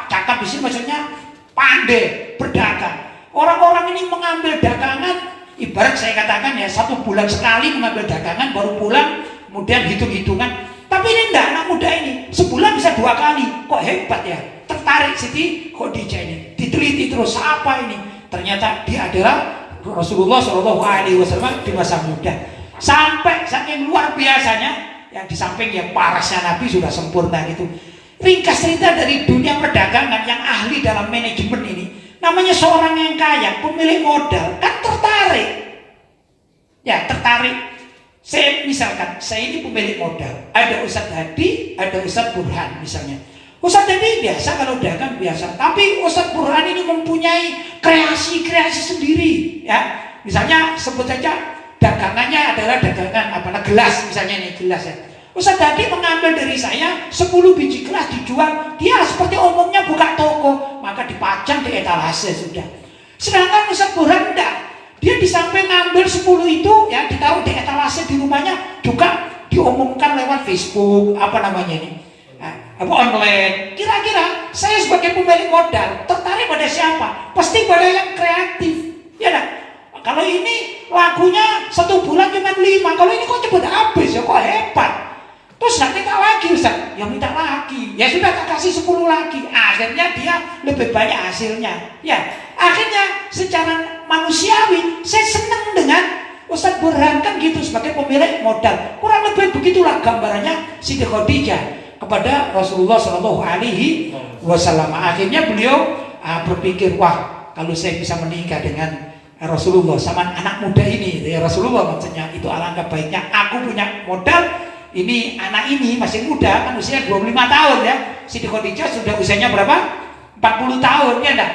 cakap di sini maksudnya pandai berdagang. Orang-orang ini mengambil dagangan, ibarat saya katakan ya, 1 bulan sekali mengambil dagangan baru pulang, kemudian hitung-hitungan. Tapi ini enggak, anak muda ini sebulan bisa 2 kali. Kok hebat ya, tertarik Siti Khadijah ini. Diteliti terus, apa ini? Ternyata dia adalah Rasulullah SAW di masa muda. Sampai saking luar biasanya, yang di samping yang parasnya Nabi sudah sempurna gitu. Ringkas cerita dari dunia perdagangan yang ahli dalam manajemen ini, namanya seorang yang kaya, pemilik modal, kan tertarik. Ya, tertarik. Saya misalkan, saya ini pemilik modal. Ada Ustadz Hadi, ada Ustadz Burhan misalnya. Ustadz Hadi biasa kalau dagang biasa, tapi Ustadz Burhan ini mempunyai kreasi-kreasi sendiri. Ya, misalnya sebut saja dagangannya adalah dagangan gelas, misalnya ini gelas ya. Ustadz Hadi mengambil dari saya 10 biji gelas dijual, dia seperti umumnya buka toko, maka dipajang di etalase sudah. Sedangkan Ustadz Burhan enggak, dia di samping ngambil 10 itu ya ditaruh di etalase di rumahnya, juga diumumkan lewat Facebook online. Kira-kira saya sebagai pemilik modal tertarik pada siapa? Pasti pada yang kreatif, ya dah. Kalau ini lagunya 1 bulan cuma 5, kalau ini kok cepet habis ya, kok hebat. Terus nggak minta lagi Ustaz, ya minta lagi. Ya sudah tak kasih 10 lagi. Akhirnya dia lebih banyak hasilnya. Ya, akhirnya secara manusiawi saya senang dengan Ustadz Burhan kan gitu sebagai pemilik modal. Kurang lebih begitulah gambarannya Siti Khadijah kepada Rasulullah SAW. Akhirnya beliau berpikir, wah kalau saya bisa menikah dengan Rasulullah sama anak muda ini, ya Rasulullah maksudnya, itu alangkah baiknya. Aku punya modal. Ini anak ini masih muda, kan usia 25 tahun ya. Siti Khadijah sudah usianya berapa? 40 tahun ya enggak?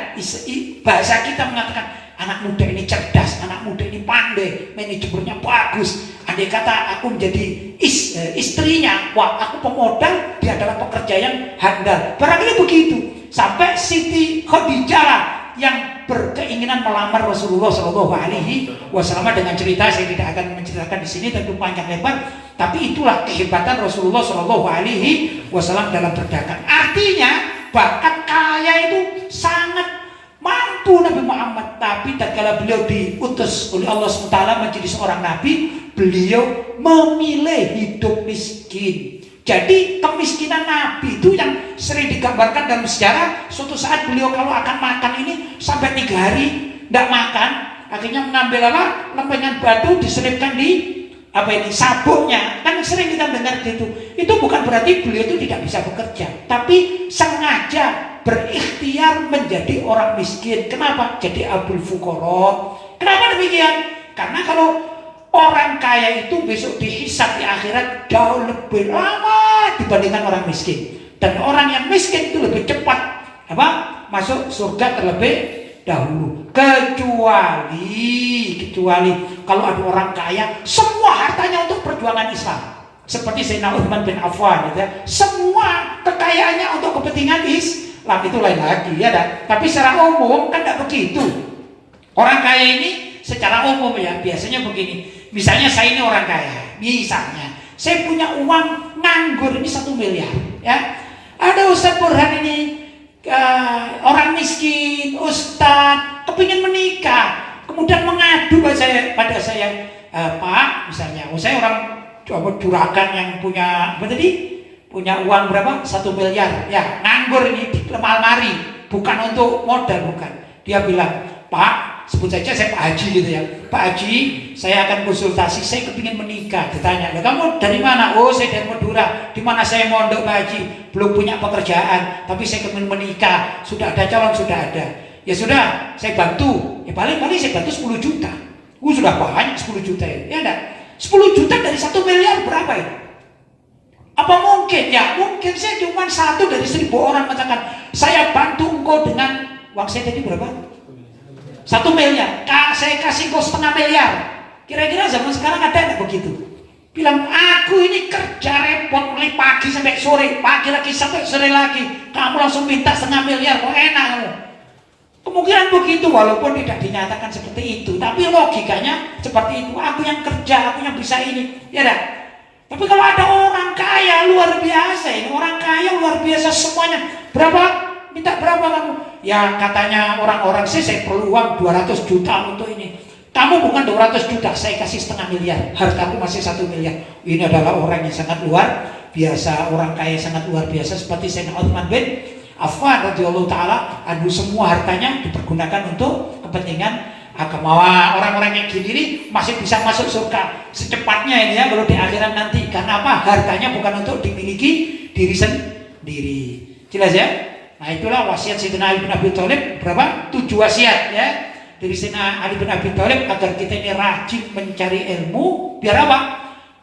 Bahasa kita mengatakan anak muda ini cerdas, anak muda ini pandai, manajemennya bagus. Andai kata aku menjadi istrinya, wah aku pemodal, dia adalah pekerja yang handal. Barangkali begitu. Sampai Siti Khadijah lah yang berkeinginan melamar Rasulullah SAW. Dengan cerita saya tidak akan menceritakan di sini, tentu panjang lebar. Tapi itulah kehebatan Rasulullah SAW dalam berdagang. Artinya bakat kaya itu sangat mampu Nabi Muhammad. Tapi tatkala beliau diutus oleh Allah SWT menjadi seorang nabi, beliau memilih hidup miskin. Jadi kemiskinan Nabi itu yang sering digambarkan dalam sejarah. Suatu saat beliau kalau akan makan ini sampai 3 hari tidak makan, akhirnya mengambil lempengan batu diselipkan di sabuknya. Kan sering kita dengar gitu. Itu bukan berarti beliau itu tidak bisa bekerja, tapi sengaja berikhtiar menjadi orang miskin. Kenapa? Jadi Abul Fuqara. Kenapa demikian? Karena kalau orang kaya itu besok dihisab di akhirat jauh lebih lama dibandingkan orang miskin. Dan orang yang miskin itu lebih cepat masuk surga terlebih dahulu. Kecuali kalau ada orang kaya semua hartanya untuk perjuangan Islam, seperti Sayyidina Utsman bin Affan gitu ya. Semua kekayaannya untuk kepentingan Islam, itu lain lagi ya dah. Tapi secara umum kan tidak begitu. Orang kaya ini secara umum ya biasanya begini. Misalnya saya ini orang kaya, misalnya saya punya uang nganggur ini 1 miliar ya. Ada Ustadz Burhan ini orang miskin, Ustadz kepingin menikah, kemudian mengadu pada saya, Pak misalnya, saya orang juragan yang punya uang berapa? 1 miliar ya, nganggur ini di lemari, bukan untuk modal, bukan. Dia bilang, Pak sebut saja saya Pak Haji gitu ya. Pak Haji, saya akan konsultasi, saya kepingin menikah. Ditanya, kamu dari mana? Oh, saya dari Madura. Di mana saya mondok Pak Haji? Belum punya pekerjaan, tapi saya kepingin menikah. Sudah ada calon, sudah ada. Ya sudah, saya bantu. Ya paling saya bantu 10 juta. Sudah banyak 10 juta ya. Ya enggak? 10 juta dari 1 miliar berapa ya? Apa mungkin? Ya mungkin saya cuma 1 dari 1000 orang mengatakan, saya bantu engkau dengan uang saya tadi berapa? 1 miliar. Saya kasih kau 0,5 miliar. Kira-kira zaman sekarang ada nggak begitu? Bilang, aku ini kerja repot mulai pagi sampai sore, pagi lagi sampai sore lagi. Kamu langsung minta 0,5 miliar, kok enak kamu? Kemungkinan begitu, walaupun tidak dinyatakan seperti itu. Tapi logikanya seperti itu. Aku yang kerja, aku yang bisa ini. Ya dah. Tapi kalau ada orang kaya luar biasa, ini orang kaya luar biasa semuanya. Berapa? Minta berapa kamu? Ya katanya orang-orang sih saya perlu uang 200 juta untuk ini. Kamu bukan 200 juta, saya kasih 0,5 miliar. Hartaku masih 1 miliar. Ini adalah orang yang sangat luar biasa, orang kaya sangat luar biasa seperti Sayyidina Utsman bin Affan radhiyallahu taala anhu. Semua hartanya dipergunakan untuk kepentingan agama. Orang-orang yang gini ini masih bisa masuk surga secepatnya ini ya kalau di akhirat nanti. Karena apa? Hartanya bukan untuk dimiliki diri sendiri. Jelas ya? Nah itulah wasiat Sayyidina Ali bin Abi Thalib, berapa? 7 wasiat ya dari Sayyidina Ali bin Abi Thalib agar kita ini rajin mencari ilmu. Biar apa?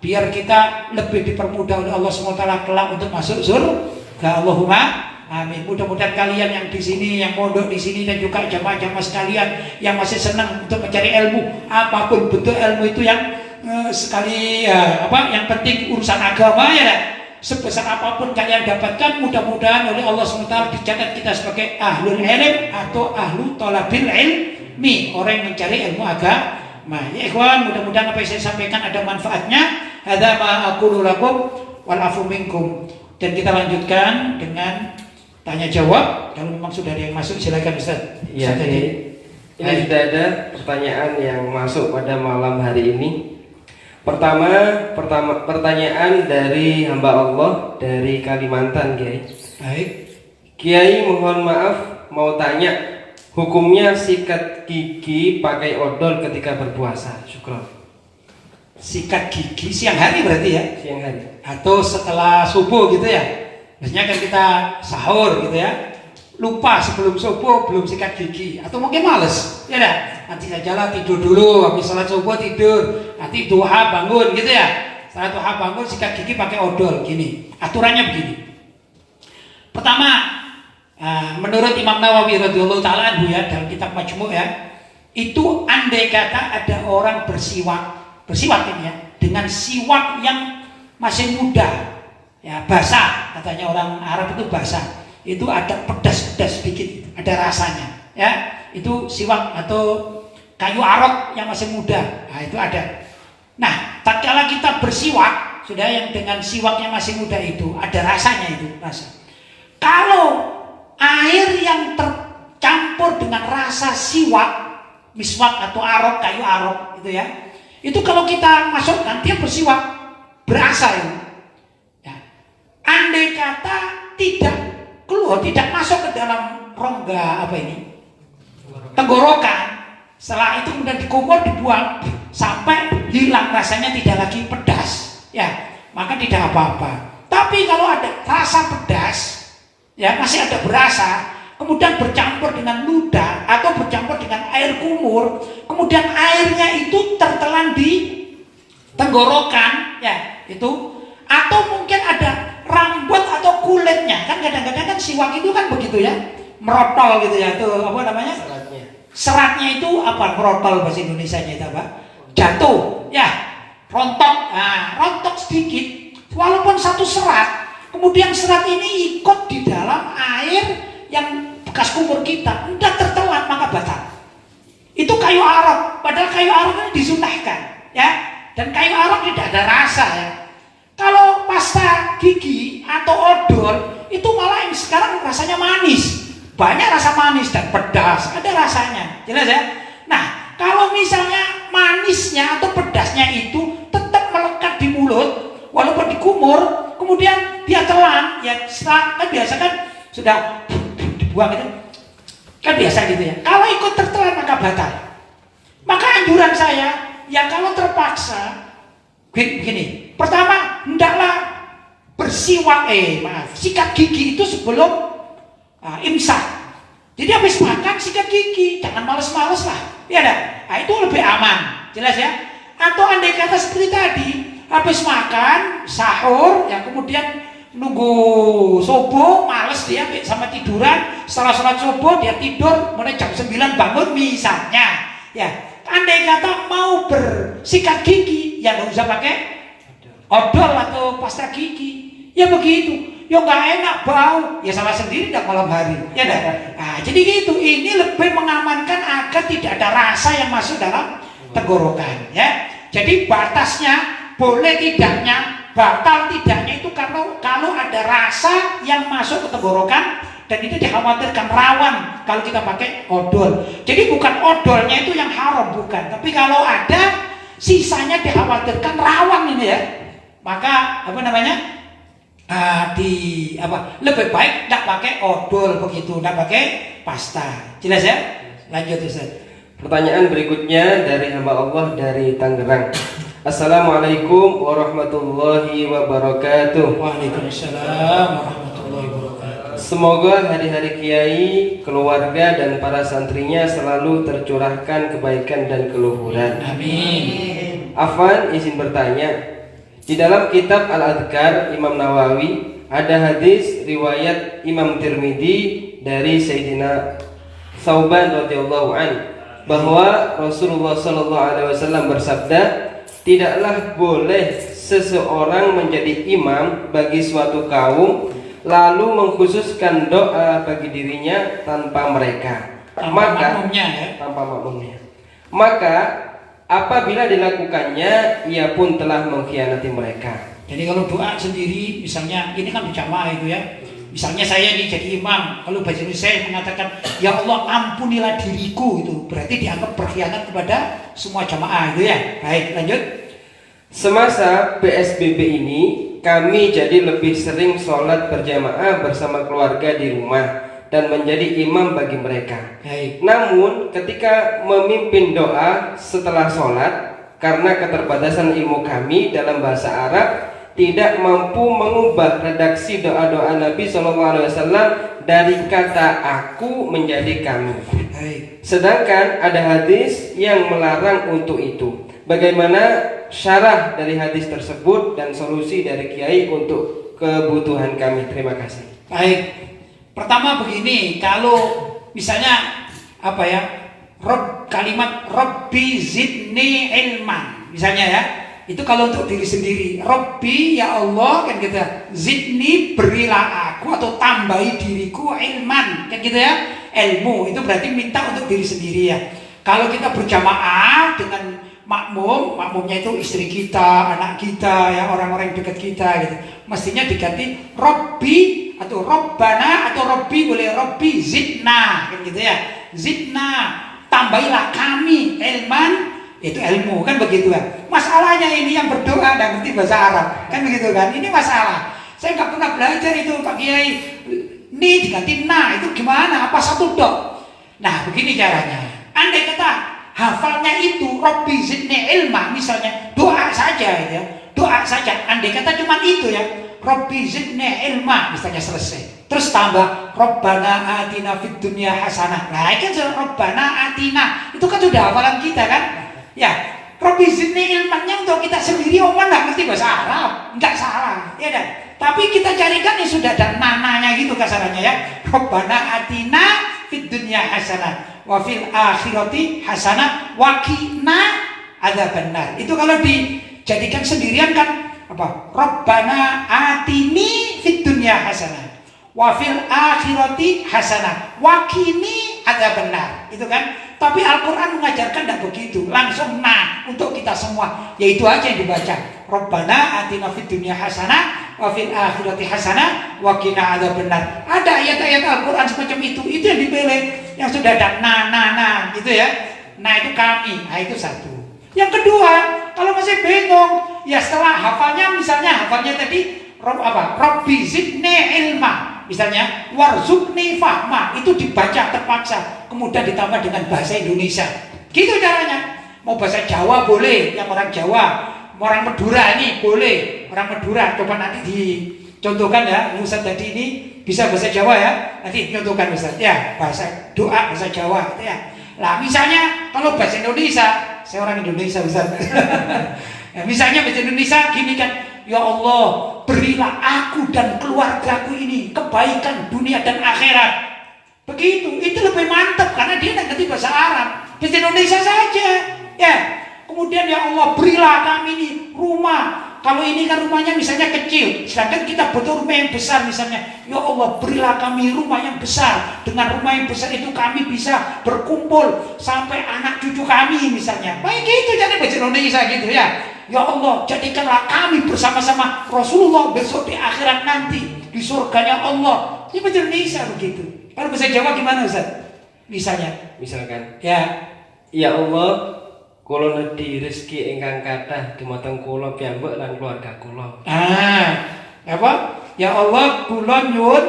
Biar kita lebih dipermudah oleh Allah SWT kelak untuk masuk surga. Allahumma amin. Mudah-mudahan kalian yang di sini, yang mondok di sini dan juga jamaah-jamaah sekalian yang masih senang untuk mencari ilmu, apapun bentuk ilmu itu yang sekali yang penting urusan agama ya. Sebesar apapun kalian dapatkan, mudah-mudahan oleh Allah SWT dicatat kita sebagai ahlul ilm atau ahlu thalabil ilmi, orang yang mencari ilmu agama. Ya ikhwan, mudah-mudahan apa yang saya sampaikan ada manfaatnya. Hadza ma aqulu lakum wal afu minkum. Dan kita lanjutkan dengan tanya jawab. Kalau memang sudah ada yang masuk silakan Ustaz. Ya, ini sudah ada pertanyaan yang masuk pada malam hari ini. Pertama pertanyaan dari hamba Allah dari Kalimantan, Kiai. Baik. Kiai mohon maaf, mau tanya hukumnya sikat gigi pakai odol ketika berpuasa. Syukron. Sikat gigi siang hari berarti ya? Siang hari. Atau setelah subuh gitu ya? Biasanya kan kita sahur gitu ya. Lupa sebelum subuh belum sikat gigi, atau mungkin males ya dah, nanti sajalah tidur dulu, habis sholat subuh tidur, nanti duha bangun gitu ya. Setelah duha bangun sikat gigi pakai odol. Gini aturannya begini. Pertama, menurut Imam Nawawi radhiyallahu taala anhu ya, dalam kitab Majmu' ya, itu andai kata ada orang bersiwak ini ya, dengan siwak yang masih muda ya, basah, katanya orang Arab itu basah, itu ada pedas-pedas sedikit, ada rasanya ya, itu siwak atau kayu arok yang masih muda. Nah itu ada. Nah tatkala kita bersiwak sudah, yang dengan siwak yang masih muda itu ada rasanya, itu rasa. Kalau air yang tercampur dengan rasa siwak, miswak atau arok, kayu arok itu ya, itu kalau kita masukkan dia bersiwak, berasa itu ya. Andai kata tidak keluar, tidak masuk ke dalam rongga tenggorokan, setelah itu kemudian dikumur, dibuang sampai hilang rasanya, tidak lagi pedas ya, maka tidak apa-apa. Tapi kalau ada rasa pedas ya, masih ada berasa, kemudian bercampur dengan ludah atau bercampur dengan air kumur, kemudian airnya itu tertelan di tenggorokan ya, itu, atau mungkin ada rambut atau kulitnya, kan kadang-kadang kan siwak itu kan begitu ya, merotol gitu ya, itu apa namanya, seratnya itu apa, merotol bahasa Indonesianya itu apa, jatuh ya, rontok. Nah rontok sedikit, walaupun satu serat, kemudian serat ini ikut di dalam air yang bekas kumur kita, udah tertelan, maka batal. Itu kayu arok, padahal kayu arok ini disunahkan ya, dan kayu arok tidak ada rasa ya. Kalau pasta gigi atau odol itu malah yang sekarang rasanya manis, banyak rasa manis dan pedas, ada rasanya, jelas ya. Nah kalau misalnya manisnya atau pedasnya itu tetap melekat di mulut walaupun dikumur, kemudian dia telan ya, setelah kan biasa kan sudah dibuang itu kan biasa gitu ya. Kalau ikut tertelan maka batal Maka anjuran saya, ya kalau terpaksa, begini, pertama hendaklah sikat gigi itu sebelum imsak. Jadi habis makan sikat gigi, jangan males-males lah, ya dah. Nah, itu lebih aman, jelas ya. Atau andai kata seperti tadi, habis makan sahur, ya kemudian nunggu subuh, males dia sama tiduran, setelah sholat subuh dia tidur, mulai jam 9 bangun misalnya, ya. Andai kata mau bersikat gigi, ya nggak usah pakai odol atau pasta gigi. Ya begitu, ya nggak enak bau, ya salah sendiri dah malam hari, ya dah. Nah, jadi gitu, ini lebih mengamankan agar tidak ada rasa yang masuk dalam tenggorokan, ya. Jadi batasnya boleh tidaknya, batal tidaknya itu kalau ada rasa yang masuk ke tenggorokan dan itu dikhawatirkan rawan kalau kita pakai odol. Jadi bukan odolnya itu yang haram, bukan, tapi kalau ada sisanya dikhawatirkan rawan ini ya, maka lebih baik tidak pakai odol begitu, tidak pakai pasta. Jelas ya? Lanjut Ustaz. Pertanyaan berikutnya dari hamba Allah dari Tangerang. Assalamualaikum warahmatullahi wabarakatuh. Waalaikumsalam warahmatullahi wabarakatuh. Semoga hari-hari kiai, keluarga dan para santrinya selalu tercurahkan kebaikan dan keluhuran. Amin. Afwan izin bertanya. Di dalam kitab Al-Adhkar Imam Nawawi ada hadis riwayat Imam Tirmidzi dari Sayyidina Thauban radhiyallahu an bahwa Rasulullah sallallahu alaihi wasallam bersabda, tidaklah boleh seseorang menjadi imam bagi suatu kaum lalu mengkhususkan doa bagi dirinya tanpa mereka, tanpa makmumnya. Maka apabila dilakukannya, ia pun telah mengkhianati mereka. Jadi kalau doa sendiri, misalnya ini kan berjamaah itu ya. Misalnya saya ini jadi imam, kalau Bajuri saya mengatakan, ya Allah ampunilah diriku, itu berarti dianggap berkhianat kepada semua jamaah itu ya. Baik, lanjut. Semasa PSBB ini, kami jadi lebih sering sholat berjamaah bersama keluarga di rumah dan menjadi imam bagi mereka. Baik. Namun ketika memimpin doa setelah sholat, karena keterbatasan ilmu kami dalam bahasa Arab, tidak mampu mengubah redaksi doa-doa Nabi SAW dari kata aku menjadi kami. Baik. Sedangkan ada hadis yang melarang untuk itu. Bagaimana syarah dari hadis tersebut dan solusi dari kiai untuk kebutuhan kami? Terima kasih. Baik. Pertama begini, kalau misalnya kalimat Rabbi zidni ilman, misalnya ya, itu kalau untuk diri sendiri, Rabbi ya Allah kan gitu, zidni berilah aku atau tambahi diriku ilman kan gitu ya, ilmu, itu berarti minta untuk diri sendiri ya. Kalau kita berjamaah dengan makmumnya itu istri kita, anak kita, ya orang-orang dekat kita gitu, mestinya diganti Rabbi atau Rabbana atau Rabbi, boleh Rabbi zidna kan gitu ya, zidna tambahilah kami ilman, itu ilmu kan begitu kan. Masalahnya ini yang berdoa dan ngerti bahasa Arab kan begitu kan, ini masalah. Saya nggak pernah belajar itu Pak Kiai, ini diganti na itu gimana, apa satu dok. Nah begini caranya, andai kata hafalnya itu Rabbi zidni ilma, misalnya doa saja ya, doa saja, andai kata cuma itu ya, Rabbi zidni ilma misalnya selesai, terus tambah Rabbana atina fid dunya hasanah. Nah itu kan Rabbana atina, itu kan sudah hafalan kita kan ya. Rabbi zidni ilmannya untuk kita sendiri, orang nggak ngerti bahasa Arab, nggak salah ya kan, tapi kita carikan yang sudah ada nananya gitu kasarannya ya, Rabbana atina fid dunya hasanah wa fil akhirati hasanah wa qina adzabannar. Itu kalau dijadikan sendirian kan apa? Rabbana atini fid dunya hasanah wa fil akhirati hasanah wa qini adzabannar. Itu kan. Tapi Al-Qur'an mengajarkan tidak begitu, langsung nah untuk kita semua. Yaitu aja yang dibaca. Rabbana atina fid dunya hasanah wa fil akhirati hasanah wa qina adzabannar. Ada ayat-ayat Al-Qur'an semacam itu yang dipilih, yang sudah ada nah gitu ya. Nah itu kami, nah itu satu. Yang kedua, kalau masih bingung, ya setelah hafalnya, misalnya hafalnya tadi Rabbi zidni ilma, misalnya warzuqni fahma, itu dibaca terpaksa, kemudian ditambah dengan bahasa Indonesia. Gitu caranya. Mau bahasa Jawa boleh, yang orang Jawa, orang Madura ini boleh, orang Madura. Coba nanti dicontohkan ya, Ustaz tadi ini bisa bahasa Jawa ya, nanti contohkan Ustaz ya, bahasa doa bahasa Jawa gitu ya. Lah misalnya kalau bahasa Indonesia, saya orang Indonesia Ustaz. Ya, misalnya bahasa Indonesia gini kan, ya Allah berilah aku dan keluargaku ini kebaikan dunia dan akhirat. Begitu, itu lebih mantap karena dia tidak ngerti bahasa Arab. Bahasa Indonesia saja. Ya. Kemudian ya Allah berilah kami ini rumah. Kalau ini kan rumahnya misalnya kecil, sedangkan kita butuh rumah yang besar misalnya. Ya Allah berilah kami rumah yang besar. Dengan rumah yang besar itu kami bisa berkumpul sampai anak cucu kami misalnya. Baik gitu jadi bahasa Indonesia gitu ya. Ya Allah jadikanlah kami bersama-sama Rasulullah besok di akhirat nanti di surganya Allah. Ini bahasa Indonesia begitu. Kalau bahasa Jawa gimana Ustaz? Misalkan ya Allah kula nedhi rezeki ingkang kathah dumateng kula piyambak lan keluarga kula. Apa? Ya Allah kula nyuwun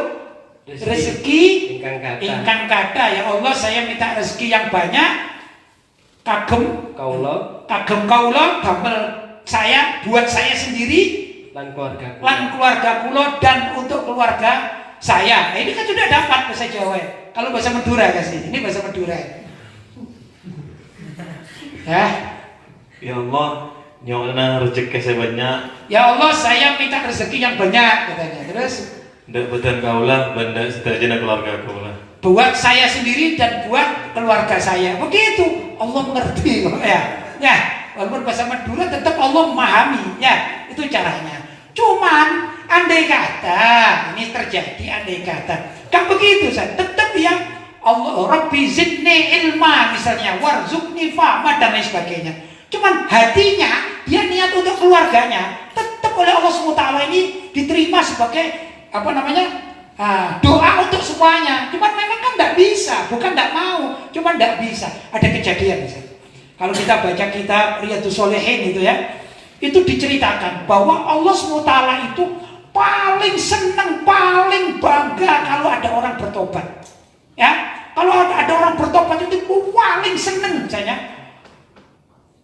rezeki ingkang kathah. Ya Allah saya minta rezeki yang banyak kagem kaula damel saya buat saya sendiri lan keluarga kula dan untuk keluarga saya. Ini kan sudah dapat bahasa Jawa. Kalau bahasa Madura kasih. Ini bahasa Madura. Ya Allah, nyolna rezeki saya banyak. Ya Allah, saya minta rezeki yang banyak katanya. Terus ndak badan kaulah, benda sedajana keluarga kaulah. Buat saya sendiri dan buat keluarga saya. Begitu. Allah mengerti ya. Ya, walaupun bahasa Madura tetap Allah memahami. Ya, itu caranya. Cuman andai kata ini terjadi andai kata kan begitu Ustaz, tetap ya Allah Rabbi zidni ilma misalnya warzuqni fahma dan lain sebagainya. Cuman hatinya dia niat untuk keluarganya tetap oleh Allah SWT ini diterima sebagai apa namanya doa untuk semuanya. Cuman memang kan tidak bisa, bukan tidak mau, cuman tidak bisa. Ada kejadian Ustaz. Kalau kita baca kitab Riyadhus Shalihin itu ya, itu diceritakan bahwa Allah SWT itu paling senang, paling bangga kalau ada orang bertobat. Ya, kalau ada orang bertobat itu paling senang misalnya.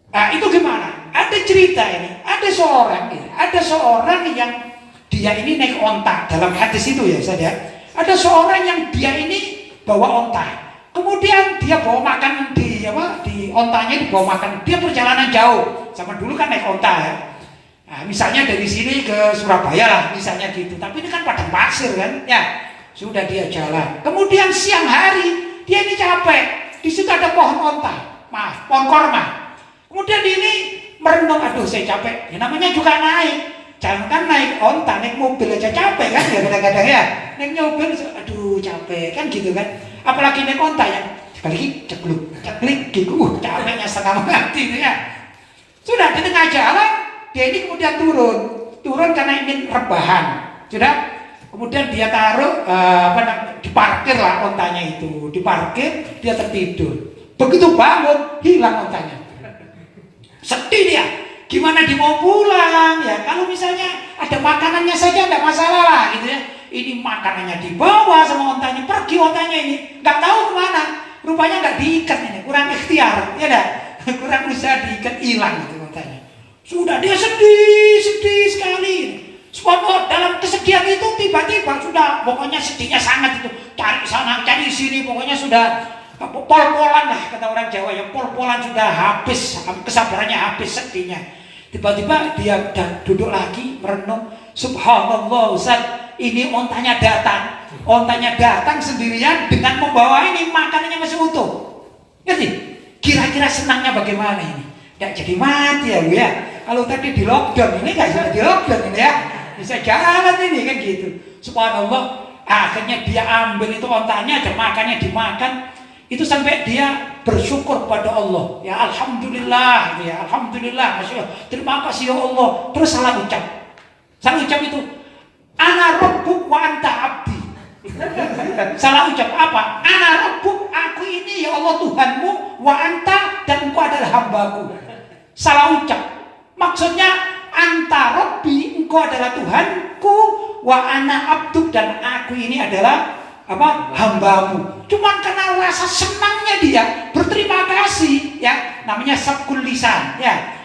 Nah, itu gimana? Ada cerita ini, ada seorang yang dia ini naik onta dalam hadis itu ya saya. Ada seorang yang dia ini bawa onta. Kemudian dia bawa makan di ontanya dibawa makan. Dia perjalanan jauh. Sama dulu kan naik onta ya. Nah, misalnya dari sini ke Surabaya lah, misalnya gitu. Tapi ini kan padang pasir kan, ya. Sudah dia jalan. Kemudian siang hari dia ini capek. Di situ ada pohon onta, pohon korma. Kemudian dia ini merenung, aduh saya capek. Ya namanya juga naik. Jangan kan naik onta, naik mobil aja capek kan ya kadang-kadang ya. Naik mobil, aduh capek kan gitu kan. Apalagi naik onta ya. Sekali ceklik gitu, capeknya setengah mati ya. Sudah di tengah jalan. Dia ini kemudian turun karena ingin rebahan. Sudah, kemudian dia taruh diparkir lah ontanya itu, diparkir dia tertidur. Begitu bangun hilang ontanya. Sedih dia. Gimana dia mau pulang ya? Kalau misalnya ada makanannya saja tidak masalah lah gitu ya. Ini makanannya dibawa sama ontanya, pergi ontanya ini, nggak tahu kemana. Rupanya nggak diikat ini, kurang ikhtiar, ya dah, kurang usaha diikat, hilang gitu ontanya. Sudah dia sedih sekali. Subhanallah, dalam kesedihan itu tiba-tiba sudah pokoknya sedihnya sangat itu. Cari sana, cari sini, pokoknya sudah pol-polan lah kata orang Jawa ya. Pol-polan sudah habis, kesabarannya habis sedihnya. Tiba-tiba dia duduk lagi merenung. Subhanallah Ustaz, ini ontanya datang. Ontanya datang sendirian dengan membawa ini makanannya masih utuh. Ngerti? Kira-kira senangnya bagaimana ini? Tidak jadi mati ya Bu ya. Kalau tadi di lockdown ini nggak bisa di lockdown ini ya, bisa jalan ini kan gitu. Subhanallah, akhirnya dia ambil itu ontanya, ada makannya dimakan, itu sampai dia bersyukur pada Allah. Ya alhamdulillah, ya alhamdulillah, masya Allah, terima kasih ya Allah. Terus salah ucap itu, ana rabbuk wa anta abdi. Salah ucap apa? Ana rabbuk, aku ini ya Allah Tuhanmu, wa anta, dan engkau adalah hambaku. Salah ucap. Maksudnya anta rabbi, engkau adalah Tuhanku, wa ana abduk, dan aku ini adalah hambamu. Cuman karena rasa senangnya dia berterima terima kasih ya, namanya sabkul lisan ya.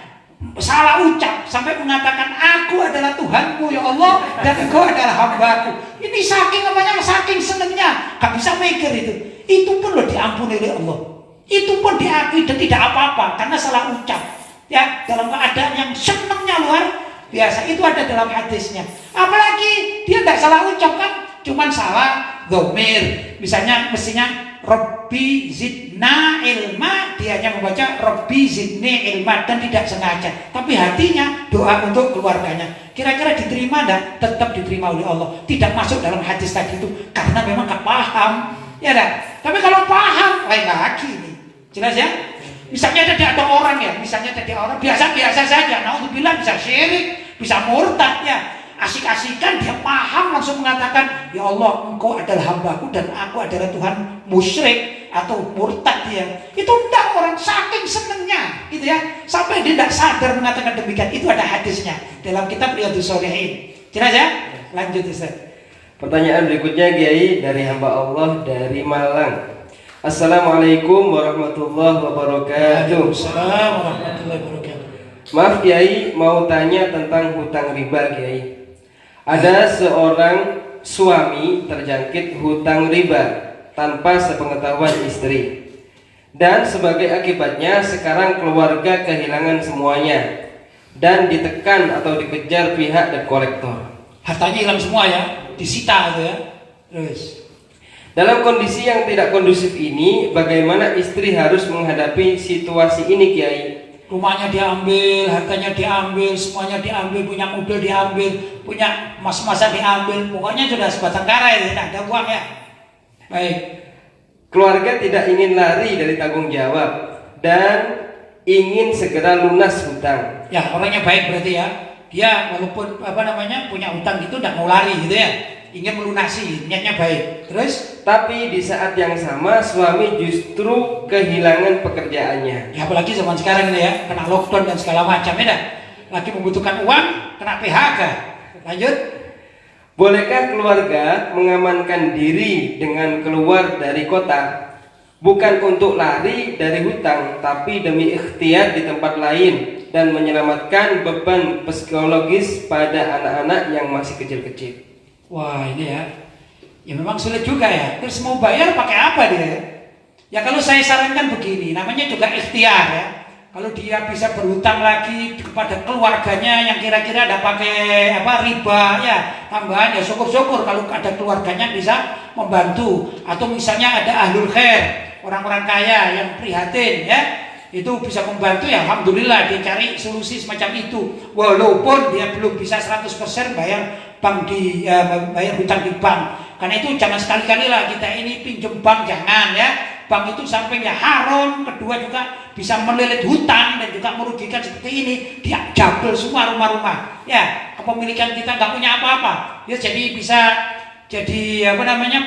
Salah ucap sampai mengatakan aku adalah Tuhanmu ya Allah dan engkau adalah hambaku. Ini saking apanya, saking senengnya, gak bisa mikir itu. Itu pun loh diampuni oleh Allah. Itu pun diakui dan tidak apa-apa karena salah ucap. Ya, dalam keadaan yang senengnya luar biasa, itu ada dalam hadisnya. Apalagi dia tidak salah ucap kan, cuman salah dhamir. Misalnya mestinya Rabbi zidna ilma, dia hanya membaca Rabbi zidni ilma dan tidak sengaja. Tapi hatinya doa untuk keluarganya. Kira-kira diterima dan tetap diterima oleh Allah. Tidak masuk dalam hadis tadi itu karena memang gak paham. Ya dah. Tapi kalau paham, lain lagi nih. Jelas ya? Misalnya ada orang ya, misalnya ada orang biasa-biasa saja. Naudzubillah bisa syirik, bisa murtad ya. Asik-asikan dia paham langsung mengatakan ya Allah engkau adalah hambaku dan aku adalah Tuhan, musyrik atau murtad dia. Itu enggak, orang saking senengnya gitu ya, sampai dia tidak sadar mengatakan demikian. Itu ada hadisnya dalam kitab Riyadhus Shalihin. Jelas ya? Lanjut Ustaz. Pertanyaan berikutnya Kiai dari hamba Allah dari Malang. Assalamualaikum warahmatullahi wabarakatuh. Waalaikumsalam warahmatullahi wabarakatuh. Maaf Kiai, mau tanya tentang hutang riba Kiai. Ada seorang suami terjangkit hutang riba tanpa sepengetahuan istri. Dan sebagai akibatnya sekarang keluarga kehilangan semuanya dan ditekan atau dikejar pihak debt collector. Hartanya hilang semua ya, disita gitu ya. Terus dalam kondisi yang tidak kondusif ini, bagaimana istri harus menghadapi situasi ini Kiai? rumahnya diambil, hartanya diambil, semuanya diambil, punya mobil diambil, punya emas-emasan diambil, pokoknya sudah sebatang kara itu, tidak ada uang ya. Baik. Keluarga tidak ingin lari dari tanggung jawab dan ingin segera lunas hutang. Ya, orangnya baik berarti ya. Dia walaupun punya hutang gitu tidak mau lari gitu ya. Ingin melunasi, niatnya baik. Terus? Tapi di saat yang sama suami justru kehilangan pekerjaannya. Ya apalagi zaman sekarang ini ya, kena lockdown dan segala macam ya dah. Lagi membutuhkan uang, kena PHK. Lanjut. Bolehkah keluarga mengamankan diri dengan keluar dari kota? Bukan untuk lari dari hutang, tapi demi ikhtiar di tempat lain dan menyelamatkan beban psikologis pada anak-anak yang masih kecil-kecil. Wah ini ya memang sulit juga ya. Terus mau bayar pakai apa dia? Ya kalau saya sarankan begini, namanya juga ikhtiar ya. Kalau dia bisa berhutang lagi kepada keluarganya yang kira-kira ada pakai riba ya, tambahan ya syukur-syukur kalau ada keluarganya bisa membantu. Atau misalnya ada ahlul khair, orang-orang kaya yang prihatin ya, itu bisa membantu ya, alhamdulillah dia cari solusi semacam itu. Walaupun dia belum bisa 100% bayar bayar hutang di bank. Karena itu jangan sekali-kali lah kita ini pinjam bank, jangan ya. Bank itu sampingnya haram, kedua juga bisa melilit hutang dan juga merugikan seperti ini. Dia jabel semua rumah-rumah. Ya, kepemilikan kita nggak punya apa-apa. Ya jadi bisa jadi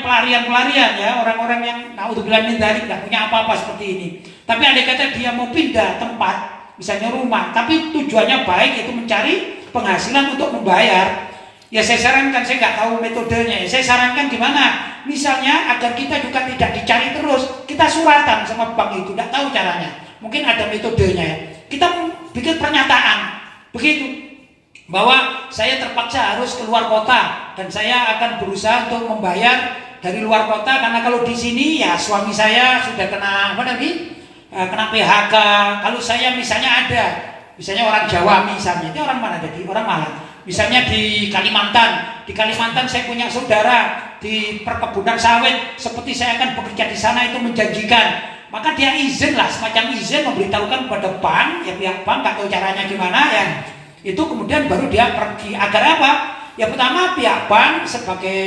pelarian-pelarian ya, orang-orang yang naudzubillah min dzalik nggak punya apa-apa seperti ini. Tapi andai kata dia mau pindah tempat, misalnya rumah, tapi tujuannya baik, itu mencari penghasilan untuk membayar. Ya saya sarankan, saya nggak tahu metodenya ya, saya sarankan gimana? Misalnya agar kita juga tidak dicari terus, kita suratan sama bank itu, tidak tahu caranya. Mungkin ada metodenya ya. Kita bikin pernyataan begitu, bahwa saya terpaksa harus keluar kota dan saya akan berusaha untuk membayar dari luar kota karena kalau di sini ya suami saya sudah kena kena PHK. Kalau saya misalnya misalnya orang Jawa misalnya, ini orang mana tadi? Orang Malang. Misalnya di Kalimantan saya punya saudara di perkebunan sawit, seperti saya akan bekerja di sana itu menjanjikan, maka dia izin lah, semacam izin memberitahukan kepada bank, ya pihak bank nggak tahu caranya gimana ya. Itu kemudian baru dia pergi. Agar apa? Ya pertama pihak bank sebagai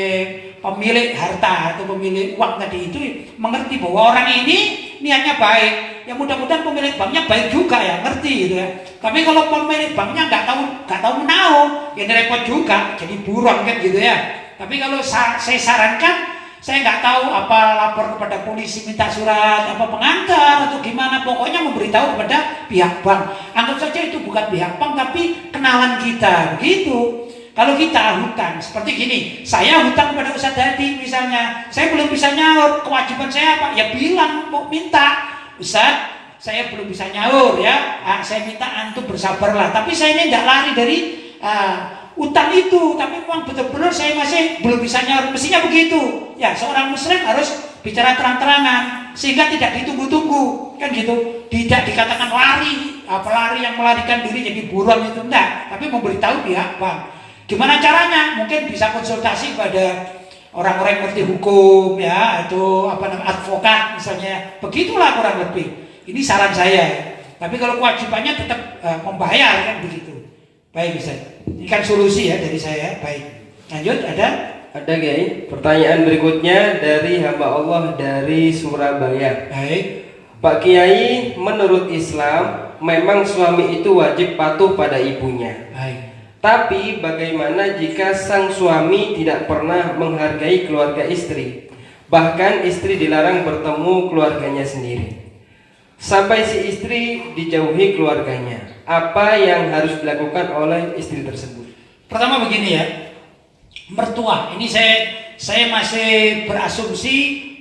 pemilik harta atau pemilik uang tadi itu mengerti bahwa orang ini niatnya baik. Ya mudah-mudahan pemilik banknya baik juga ya, ngerti gitu ya. Tapi kalau pemilik banknya nggak tahu menahu, ya repot juga, jadi buron kan gitu ya. Tapi kalau saya sarankan, saya nggak tahu apa lapor kepada polisi minta surat apa pengantar atau gimana, pokoknya memberitahu kepada pihak bank. Anggap saja itu bukan pihak bank tapi kenalan kita begitu. Kalau kita hutang seperti gini, saya hutang kepada Ustaz Hadi misalnya, saya belum bisa nyaur, kewajiban saya apa? Ya bilang, mau minta Ustaz, saya belum bisa nyaur ya. Saya minta antum bersabarlah. Tapi saya ini tidak lari dari utang itu. Tapi memang betul-betul saya masih belum bisa nyaur. Mestinya begitu. Ya, seorang muslim harus bicara terang-terangan sehingga tidak ditunggu-tunggu, kan gitu. Tidak dikatakan lari, pelari yang melarikan diri jadi buron itu enggak. Tapi memberitahu pihak bank. Gimana caranya? Mungkin bisa konsultasi pada orang-orang yang ngerti hukum ya, atau advokat misalnya. Begitulah kurang lebih. Ini saran saya. Tapi kalau kewajibannya tetap membayar kan begitu. Baik Ustaz. Ini kan solusi ya dari saya. Baik. Lanjut ada? Ada Kiai. Pertanyaan berikutnya dari hamba Allah dari Surabaya. Baik. Pak Kiai, menurut Islam memang suami itu wajib patuh pada ibunya. Baik. Tapi bagaimana jika sang suami tidak pernah menghargai keluarga istri? Bahkan istri dilarang bertemu keluarganya sendiri. Sampai si istri dijauhi keluarganya. Apa yang harus dilakukan oleh istri tersebut? Pertama begini ya. Mertua, ini saya masih berasumsi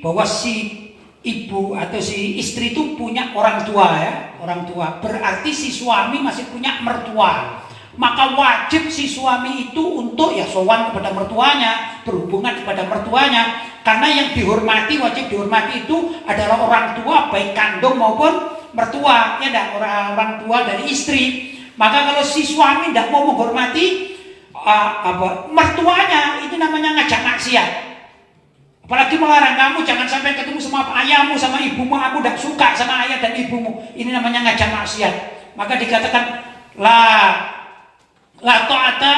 bahwa si ibu atau si istri itu punya orang tua ya, orang tua. Berarti si suami masih punya mertua. Maka wajib si suami itu untuk ya sowan kepada mertuanya, berhubungan kepada mertuanya, karena yang dihormati, wajib dihormati itu adalah orang tua baik kandung maupun mertua, ya enggak, orang tua dari istri. Maka kalau si suami tidak mau menghormati mertuanya, itu namanya ngajak maksiat. Apalagi melarang kamu jangan sampai ketemu sama ayahmu, sama ibumu, aku tidak suka sama ayah dan ibumu. Ini namanya ngajak maksiat. Maka dikatakan la ta'ata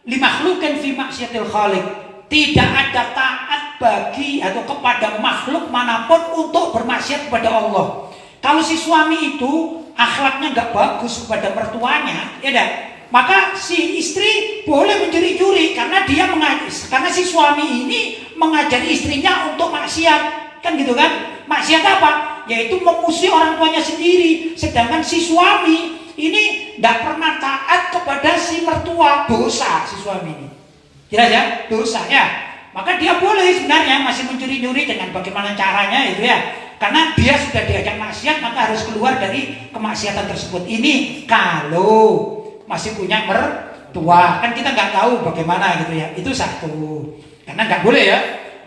li makhluqin fi maksiatil khaliq. Tidak ada taat bagi atau kepada makhluk manapun untuk bermaksiat kepada Allah. Kalau si suami itu akhlaknya nggak bagus kepada mertuanya, ya dah, maka si istri boleh mencuri-curi karena karena si suami ini mengajari istrinya untuk maksiat, kan gitu kan? Maksiat apa? Yaitu memusuhi orang tuanya sendiri. Sedangkan si suami ini tidak pernah taat kepada si mertua, dosa si suami ini. Jelas ya, dosa ya. Maka dia boleh sebenarnya masih mencuri-curi dengan bagaimana caranya itu ya. Karena dia sudah diajak maksiat, maka harus keluar dari kemaksiatan tersebut. Ini kalau masih punya mertua, kan kita nggak tahu bagaimana gitu ya. Itu satu. Karena nggak boleh ya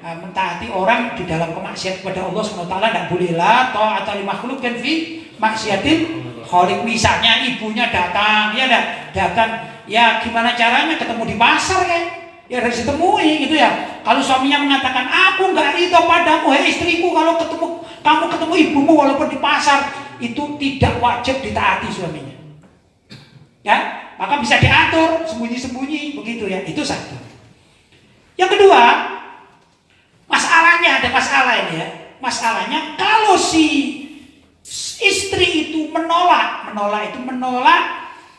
mentaati orang di dalam kemaksiatan kepada Allah SWT, nggak boleh lah. Ta'ata li makhluqin fi maksiatin khaliq. Misalnya ibunya datang, ya datang, ya gimana caranya ketemu di pasar kan? Ya harus ditemui gitu ya. Kalau suaminya mengatakan aku nggak ridho padamu, hei istriku, kalau kamu ketemu ibumu walaupun di pasar, itu tidak wajib ditaati suaminya. Ya, maka bisa diatur sembunyi-sembunyi begitu ya. Itu satu. Yang kedua, masalahnya ada masalah ini ya. Masalahnya kalau si istri itu menolak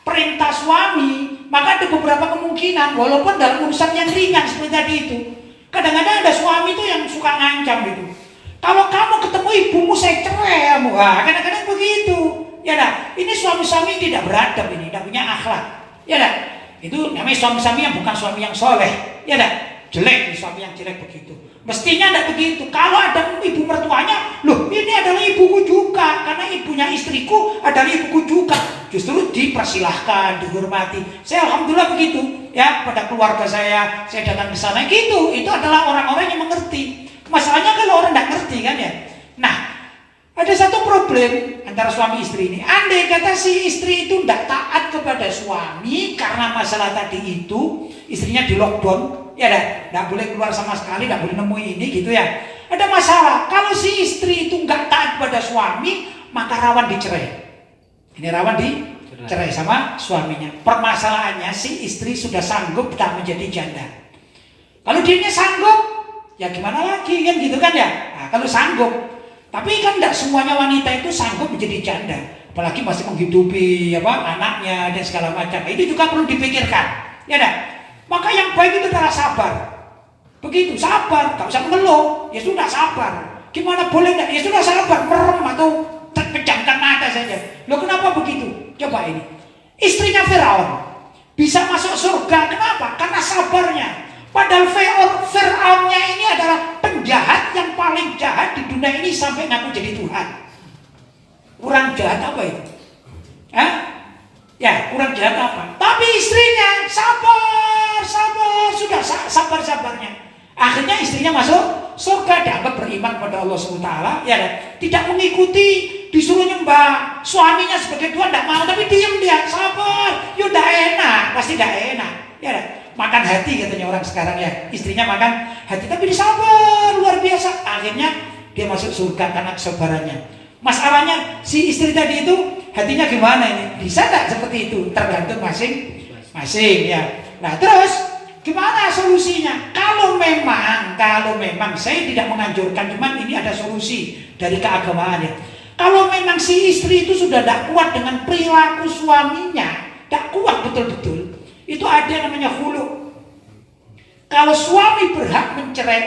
perintah suami, maka ada beberapa kemungkinan walaupun dalam urusan yang ringan seperti tadi itu. Kadang-kadang ada suami itu yang suka ngancam gitu. Kalau kamu ketemu ibumu saya cerai kamu. Kadang-kadang begitu. Ya dah, ini suami-suami tidak beradab ini, tidak punya akhlak. Ya dah, itu namanya suami-suami yang bukan suami yang soleh. Ya dah, jelek, suami yang jelek begitu. Mestinya tidak begitu. Kalau ada ibu mertuanya, loh ini adalah ibuku juga, karena ibunya istriku adalah ibuku juga. Justru dipersilahkan, dihormati. Saya alhamdulillah begitu. Ya, pada keluarga saya datang ke sana gitu. Itu adalah orang-orang yang mengerti. Masalahnya kalau orang tidak ngerti kan ya. Nah, ada satu problem antara suami istri ini. Andai kata si istri itu tidak taat kepada suami karena masalah tadi itu, istrinya di lockdown, ya tidak boleh keluar sama sekali, tidak boleh nemui ini gitu ya. Ada masalah. Kalau si istri itu nggak taat kepada suami, maka rawan dicerai. Ini rawan dicerai sama suaminya. Permasalahannya si istri sudah sanggup tak menjadi janda. Kalau dia sanggup, ya gimana lagi kan gitu kan ya. Nah, kalau sanggup. Tapi kan tidak semuanya wanita itu sanggup menjadi janda, apalagi masih menghidupi anaknya dan segala macam. Itu juga perlu dipikirkan, ya dah. Maka yang baik itu adalah sabar. Begitu, sabar, tak usah mengeluh. Ya sudah sabar. Gimana boleh enggak? Ya sudah sabar, merem atau terpejamkan mata saja. Loh kenapa begitu? Coba ini. Istrinya Firaun bisa masuk surga, kenapa? Karena sabarnya. Padahal Fir'aunnya ini adalah penjahat yang paling jahat di dunia ini sampai ngaku jadi Tuhan. Kurang jahat apa itu? Hah? Ya, kurang jahat apa? Tapi istrinya sabar, sudah sabar-sabarnya. Akhirnya istrinya masuk surga, dianggap beriman pada Allah SWT, ya kan? Tidak mengikuti, disuruh nyembah suaminya sebagai Tuhan, tidak mau, tapi diam dia, sabar. Ya udah enak, pasti udah enak, ya kan? Makan hati katanya orang sekarang ya, istrinya makan hati, tapi dia sabar luar biasa. Akhirnya dia masuk surga karena kesabarannya. Masalahnya si istri tadi itu hatinya gimana ini? Bisa tak seperti itu? Tergantung masing-masing ya. Nah terus gimana solusinya? Kalau memang saya tidak menganjurkan, cuman ini ada solusi dari keagamaan ya. Kalau memang si istri itu sudah tidak kuat dengan perilaku suaminya, tidak kuat betul-betul, itu ada yang namanya khulu. Kalau suami berhak mencerai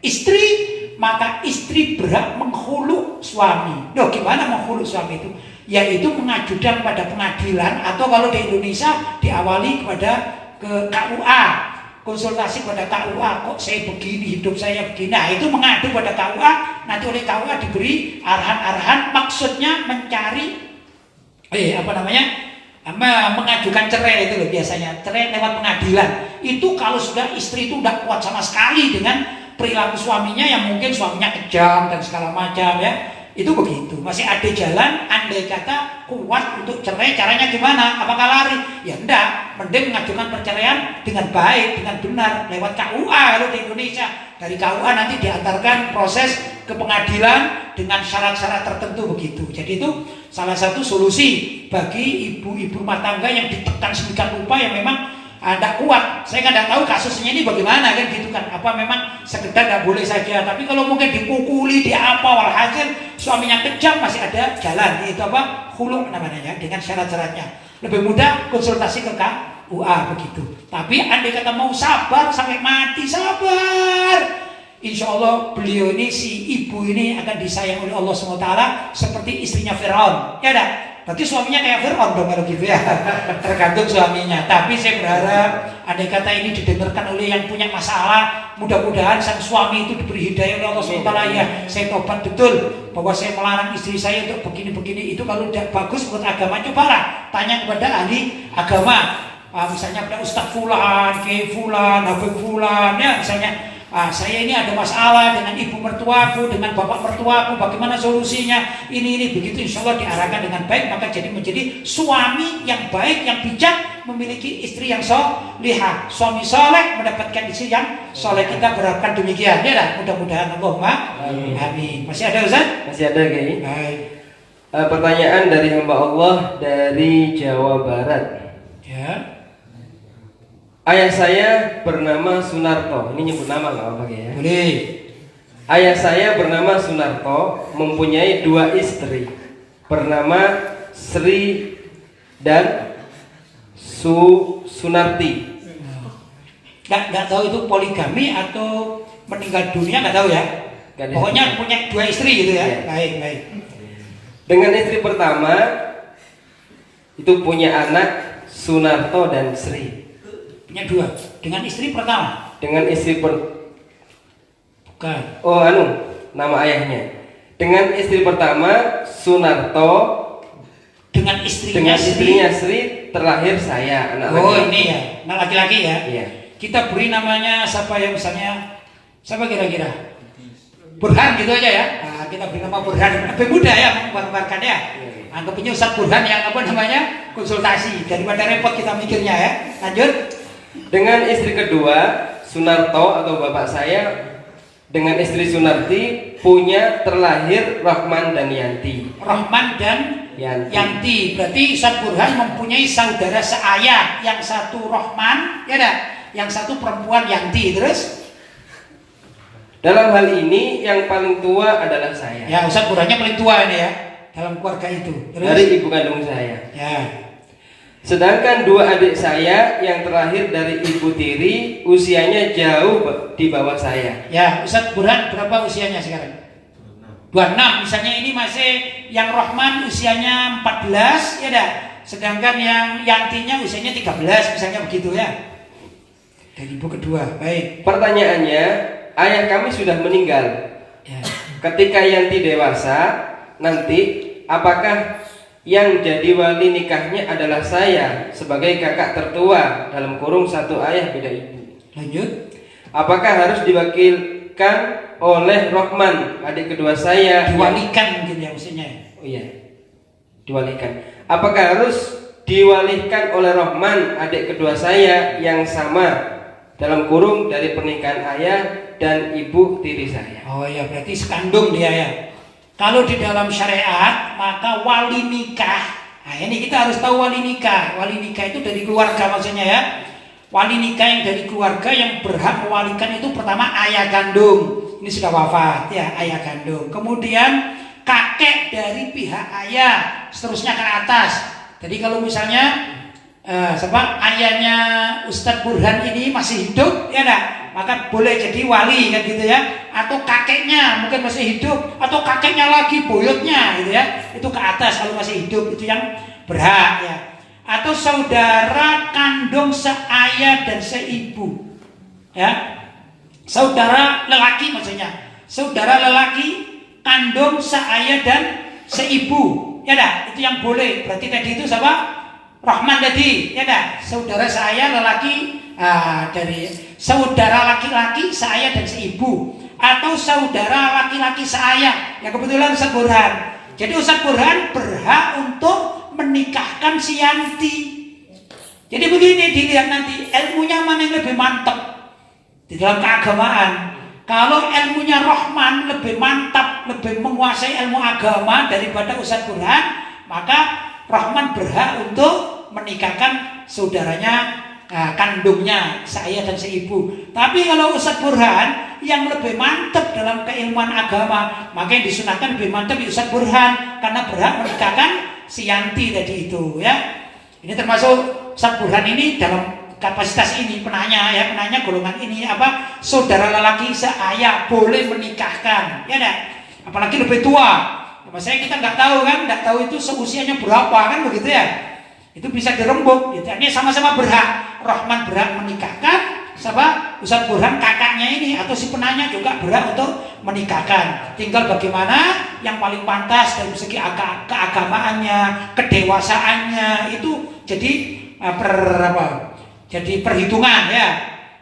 istri, maka istri berhak menghulu suami. Loh, gimana menghulu suami itu? Yaitu mengajukan pada pengadilan, atau kalau di Indonesia diawali kepada ke KUA, konsultasi pada KUA. Kok saya begini, hidup saya begini. Nah, itu mengadu pada KUA. Nanti oleh KUA diberi arahan-arahan, maksudnya mencari mengajukan cerai itu loh, biasanya cerai lewat pengadilan. Itu kalau sudah istri itu udah kuat sama sekali dengan perilaku suaminya, yang mungkin suaminya kejam dan segala macam ya, itu begitu. Masih ada jalan, andai kata kuat untuk cerai, caranya gimana? Apakah lari? Ya enggak, mending mengajukan perceraian dengan baik, dengan benar lewat KUA. Kalau di Indonesia dari KUA nanti diantarkan proses ke pengadilan dengan syarat-syarat tertentu begitu. Jadi itu salah satu solusi bagi ibu-ibu rumah tangga yang ditekan sedemikian rupa, yang memang tidak kuat. Saya kan tidak tahu kasusnya ini bagaimana kan gitu kan. Apa memang sekedar tidak boleh saja. Tapi kalau mungkin dipukuli, walhasil suaminya kejam, masih ada jalan. Itu apa? Khulu namanya, dengan syarat-syaratnya. Lebih mudah konsultasi ke KUA begitu. Tapi andai kata mau sabar sampai mati, sabar. Insya Allah beliau ini, si ibu ini akan disayang oleh Allah SWT seperti istrinya Firaun. Ya dah. Berarti suaminya kayak Fir'aun dong kalau gitu ya. Tergantung suaminya. Tapi saya berharap andai kata ini didengarkan oleh yang punya masalah, mudah-mudahan sang suami itu diberi hidayah oleh Allah SWT. Ya, saya tobat betul bahwa saya melarang istri saya untuk begini-begini. Itu kalau tidak bagus menurut agama, cobalah tanya kepada ahli agama. Misalnya pada Ustaz Fulan, Kiai Fulan, Habib Fulan, ya misalnya. Saya ini ada masalah dengan ibu mertuaku, dengan bapak mertuaku, bagaimana solusinya? Ini begitu, insya Allah diarahkan dengan baik, maka menjadi suami yang baik, yang bijak, memiliki istri yang solihah. Suami soleh mendapatkan istri yang soleh. Kita berharapkan demikian, ya dah. Mudah-mudahan Allahumma amin. Masih ada Ustaz? Masih ada Kiai. Baik. Pertanyaan dari hamba Allah dari Jawa Barat. Ya. Ayah saya bernama Sunarto. Ini nyebut nama nggak apa-apa ya? Boleh. Ayah saya bernama Sunarto, mempunyai 2 istri bernama Sri dan Sunarti. Nggak tahu itu poligami atau meninggal dunia, nggak tahu ya. Pokoknya punya 2 istri gitu ya. Ya. Baik. Dengan istri pertama itu punya anak Sunarto dan Sri. Punya 2. Dengan istri pertama. Dengan istri Bukan. nama ayahnya. Dengan istri pertama Sunarto, dengan istrinya Sri terlahir saya, anak laki-laki. Oh ini ya, anak laki-laki ya. Iya. Kita beri namanya siapa ya, misalnya siapa kira-kira? Burhan gitu aja ya. Nah, kita beri nama Burhan. Lebih mudah ya menggambarkan ya. Anggapnya Ustaz Burhan yang konsultasi, daripada repot kita mikirnya ya. Lanjut. Dengan istri kedua Sunarto atau bapak saya dengan istri Sunarti punya terlahir Rahman dan Yanti. Rahman dan Yanti. Berarti Ustaz Burhan mempunyai saudara seayah, yang satu Rahman, ya dah, yang satu perempuan Yanti. Terus dalam hal ini yang paling tua adalah saya. Ya, Ustaz Burhannya paling tua ini ya dalam keluarga itu. Terus? Dari ibu kandung saya. Ya. Sedangkan 2 adik saya yang terlahir dari ibu tiri usianya jauh di bawah saya. Ya, Ustaz Burhan berapa usianya sekarang? 26. Misalnya ini masih yang Rahman usianya 14, ya dah. Sedangkan yang Yantinya usianya 13, misalnya begitu ya. Dari ibu kedua. Baik. Pertanyaannya, ayah kami sudah meninggal. Ya. Ketika Yanti dewasa, nanti apakah yang jadi wali nikahnya adalah saya sebagai kakak tertua dalam kurung satu ayah beda ibu? Lanjut. Apakah harus diwakilkan oleh Rohman adik kedua saya? Diwalikan mungkin ya maksudnya. Oh iya, diwalikan. Apakah harus diwalikan oleh Rohman adik kedua saya yang sama dalam kurung dari pernikahan ayah dan ibu tiri saya? Oh ya, berarti sekandung dia ya. Kalau di dalam syariat maka wali nikah. Nah ini kita harus tahu wali nikah. Wali nikah itu dari keluarga maksudnya ya. Wali nikah yang dari keluarga yang berhak mewalikan itu pertama ayah kandung. Ini sudah wafat ya, ayah kandung. Kemudian kakek dari pihak ayah, seterusnya ke atas. Jadi kalau misalnya ayahnya Ustadz Burhan ini masih hidup ya enggak, maka boleh jadi wali kan gitu ya. Atau kakeknya mungkin masih hidup, atau kakeknya lagi buyutnya gitu ya, itu ke atas kalau masih hidup, itu yang berhak ya. Atau saudara kandung seayah dan seibu ya, saudara lelaki maksudnya, saudara lelaki kandung seayah dan seibu ya dah, itu yang boleh. Berarti tadi itu siapa? Rahman tadi ya dah, saudara seayah lelaki dari saudara laki-laki seayah dan seibu, atau saudara laki-laki seayah ya, kebetulan Ustadz Burhan. Jadi Ustadz Burhan berhak untuk menikahkan si Yanti. Jadi begini, dilihat nanti ilmunya mana yang lebih mantap di dalam keagamaan. Kalau ilmunya Rahman lebih mantap, lebih menguasai ilmu agama daripada Ustadz Burhan, maka Rahman berhak untuk menikahkan saudaranya kandungnya seayah dan seibu. Tapi kalau Ustadz Burhan yang lebih mantap dalam keilmuan agama, maka yang disunahkan lebih mantap Ustadz Burhan, karena berhak menikahkan si Yanti tadi itu ya. Ini termasuk Ustadz Burhan ini dalam kapasitas ini penanya ya, penanya golongan ini apa, saudara lelaki seayah boleh menikahkan ya enggak? Apalagi lebih tua. Maksudnya kita nggak tahu kan, nggak tahu itu seusianya berapa kan begitu ya. Itu bisa dirembuk gitu. Ini sama-sama berhak. Rahman berhak menikahkan, sama Ustadz Burhan kakaknya ini atau si penanya juga berhak untuk menikahkan. Tinggal bagaimana yang paling pantas dari segi keagamaannya, kedewasaannya, itu jadi jadi perhitungan ya,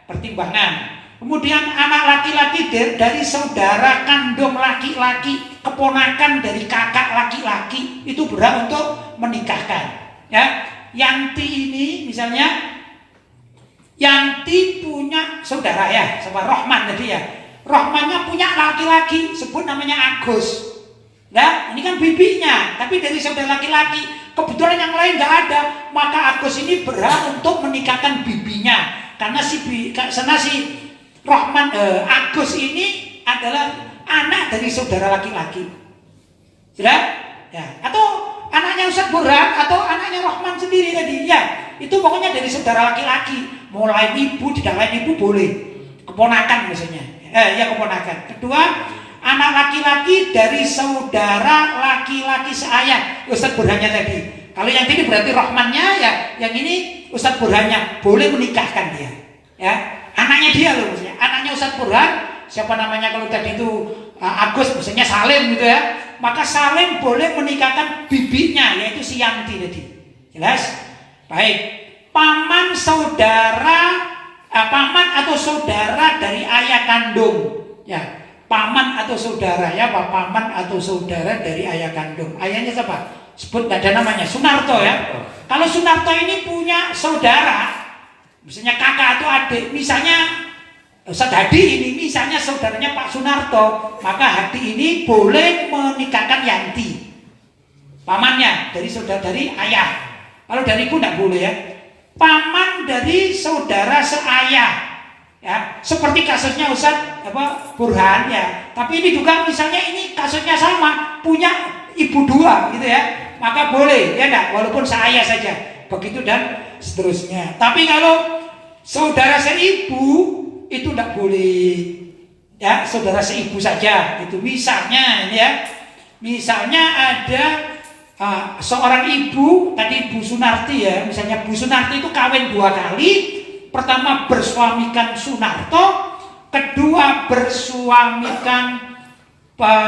pertimbangan. Kemudian anak laki-laki dari saudara kandung laki-laki, keponakan dari kakak laki-laki, itu berhak untuk menikahkan ya. Yanti ini misalnya, Yanti punya saudara ya, sama Rohman tadi ya. Rohmannya punya laki-laki, sebut namanya Agus. Nah, ini kan bibinya, tapi dari saudara laki-laki. Kebetulan yang lain nggak ada, maka Agus ini berhak untuk menikahkan bibinya, karena si Rahman Agus ini adalah anak dari saudara laki-laki. Sudah? Ya. Atau anaknya Ustadz Burhan atau anaknya Rahman sendiri tadi ya. Itu pokoknya dari saudara laki-laki. Mau lain ibu, tidak lain ibu boleh. Keponakan misalnya. Ya keponakan. Kedua, anak laki-laki dari saudara laki-laki seayah, Ustadz Burhannya tadi. Kalau yang ini berarti Rahmannya ya, yang ini Ustadz Burhannya boleh menikahkan dia. Ya, anaknya dia loh maksudnya. Anaknya Ustadz Burhan, siapa namanya kalau tadi itu Agus, misalnya Salim gitu ya. Maka Salim boleh menikahkan bibinya, yaitu si Yanti tadi. Jelas? Baik. Paman atau saudara dari ayah kandung ya, paman atau saudara ya, paman atau saudara dari ayah kandung. Ayahnya siapa? Sebut nggak ada namanya, Sunarto ya. Kalau Sunarto ini punya saudara, misalnya kakak atau adik, misalnya Ustadz Hadi ini misalnya saudaranya Pak Sunarto, maka Hadi ini boleh menikahkan Yanti, pamannya dari saudara dari ayah. Kalau dari ibu nggak boleh ya. Paman dari saudara seayah ya, seperti kasusnya Ustadz Burhan ya. Tapi ini juga misalnya ini kasusnya sama, punya ibu dua gitu ya, maka boleh ya enggak, walaupun seayah saja. Begitu dan seterusnya. Tapi kalau saudara seibu itu enggak boleh ya, saudara seibu saja. Itu misalnya ya, misalnya ada seorang ibu, tadi Bu Sunarti ya, misalnya Bu Sunarti itu kawin 2 kali. Pertama bersuamikan Sunarto, kedua bersuamikan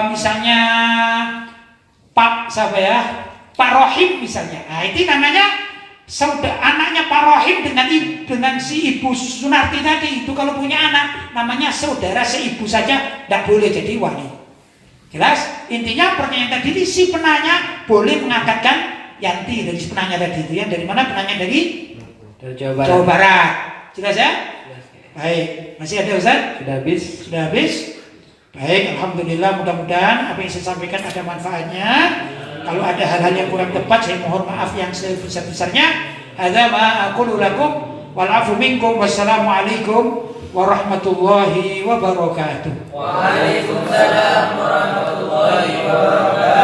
misalnya Pak siapa ya? Pak Rohim misalnya. Nah, itu namanya saudara anaknya Pak Rohim dengan si Ibu Sunarti tadi itu kalau punya anak namanya saudara seibu saja tidak boleh jadi wali. Jelas? Intinya pertanyaan tadi ini si penanya boleh mengangkatkan Yanti dari si penanya tadi itu. Yang dari mana penanya dari Jawa Barat. Jawa Barat. Jelas ya? Jelas, Kiai. Baik. Masih ada Ustaz? Sudah habis. Sudah habis? Baik, alhamdulillah, mudah-mudahan apa yang saya sampaikan ada manfaatnya. Kalau ada hal-hal yang kurang tepat, saya mohon maaf yang sebesar-besarnya. Hadza ma aqulu lakum wal afu minkum. Wassalamualaikum warahmatullahi wabarakatuh. Waalaikumsalam warahmatullahi wabarakatuh.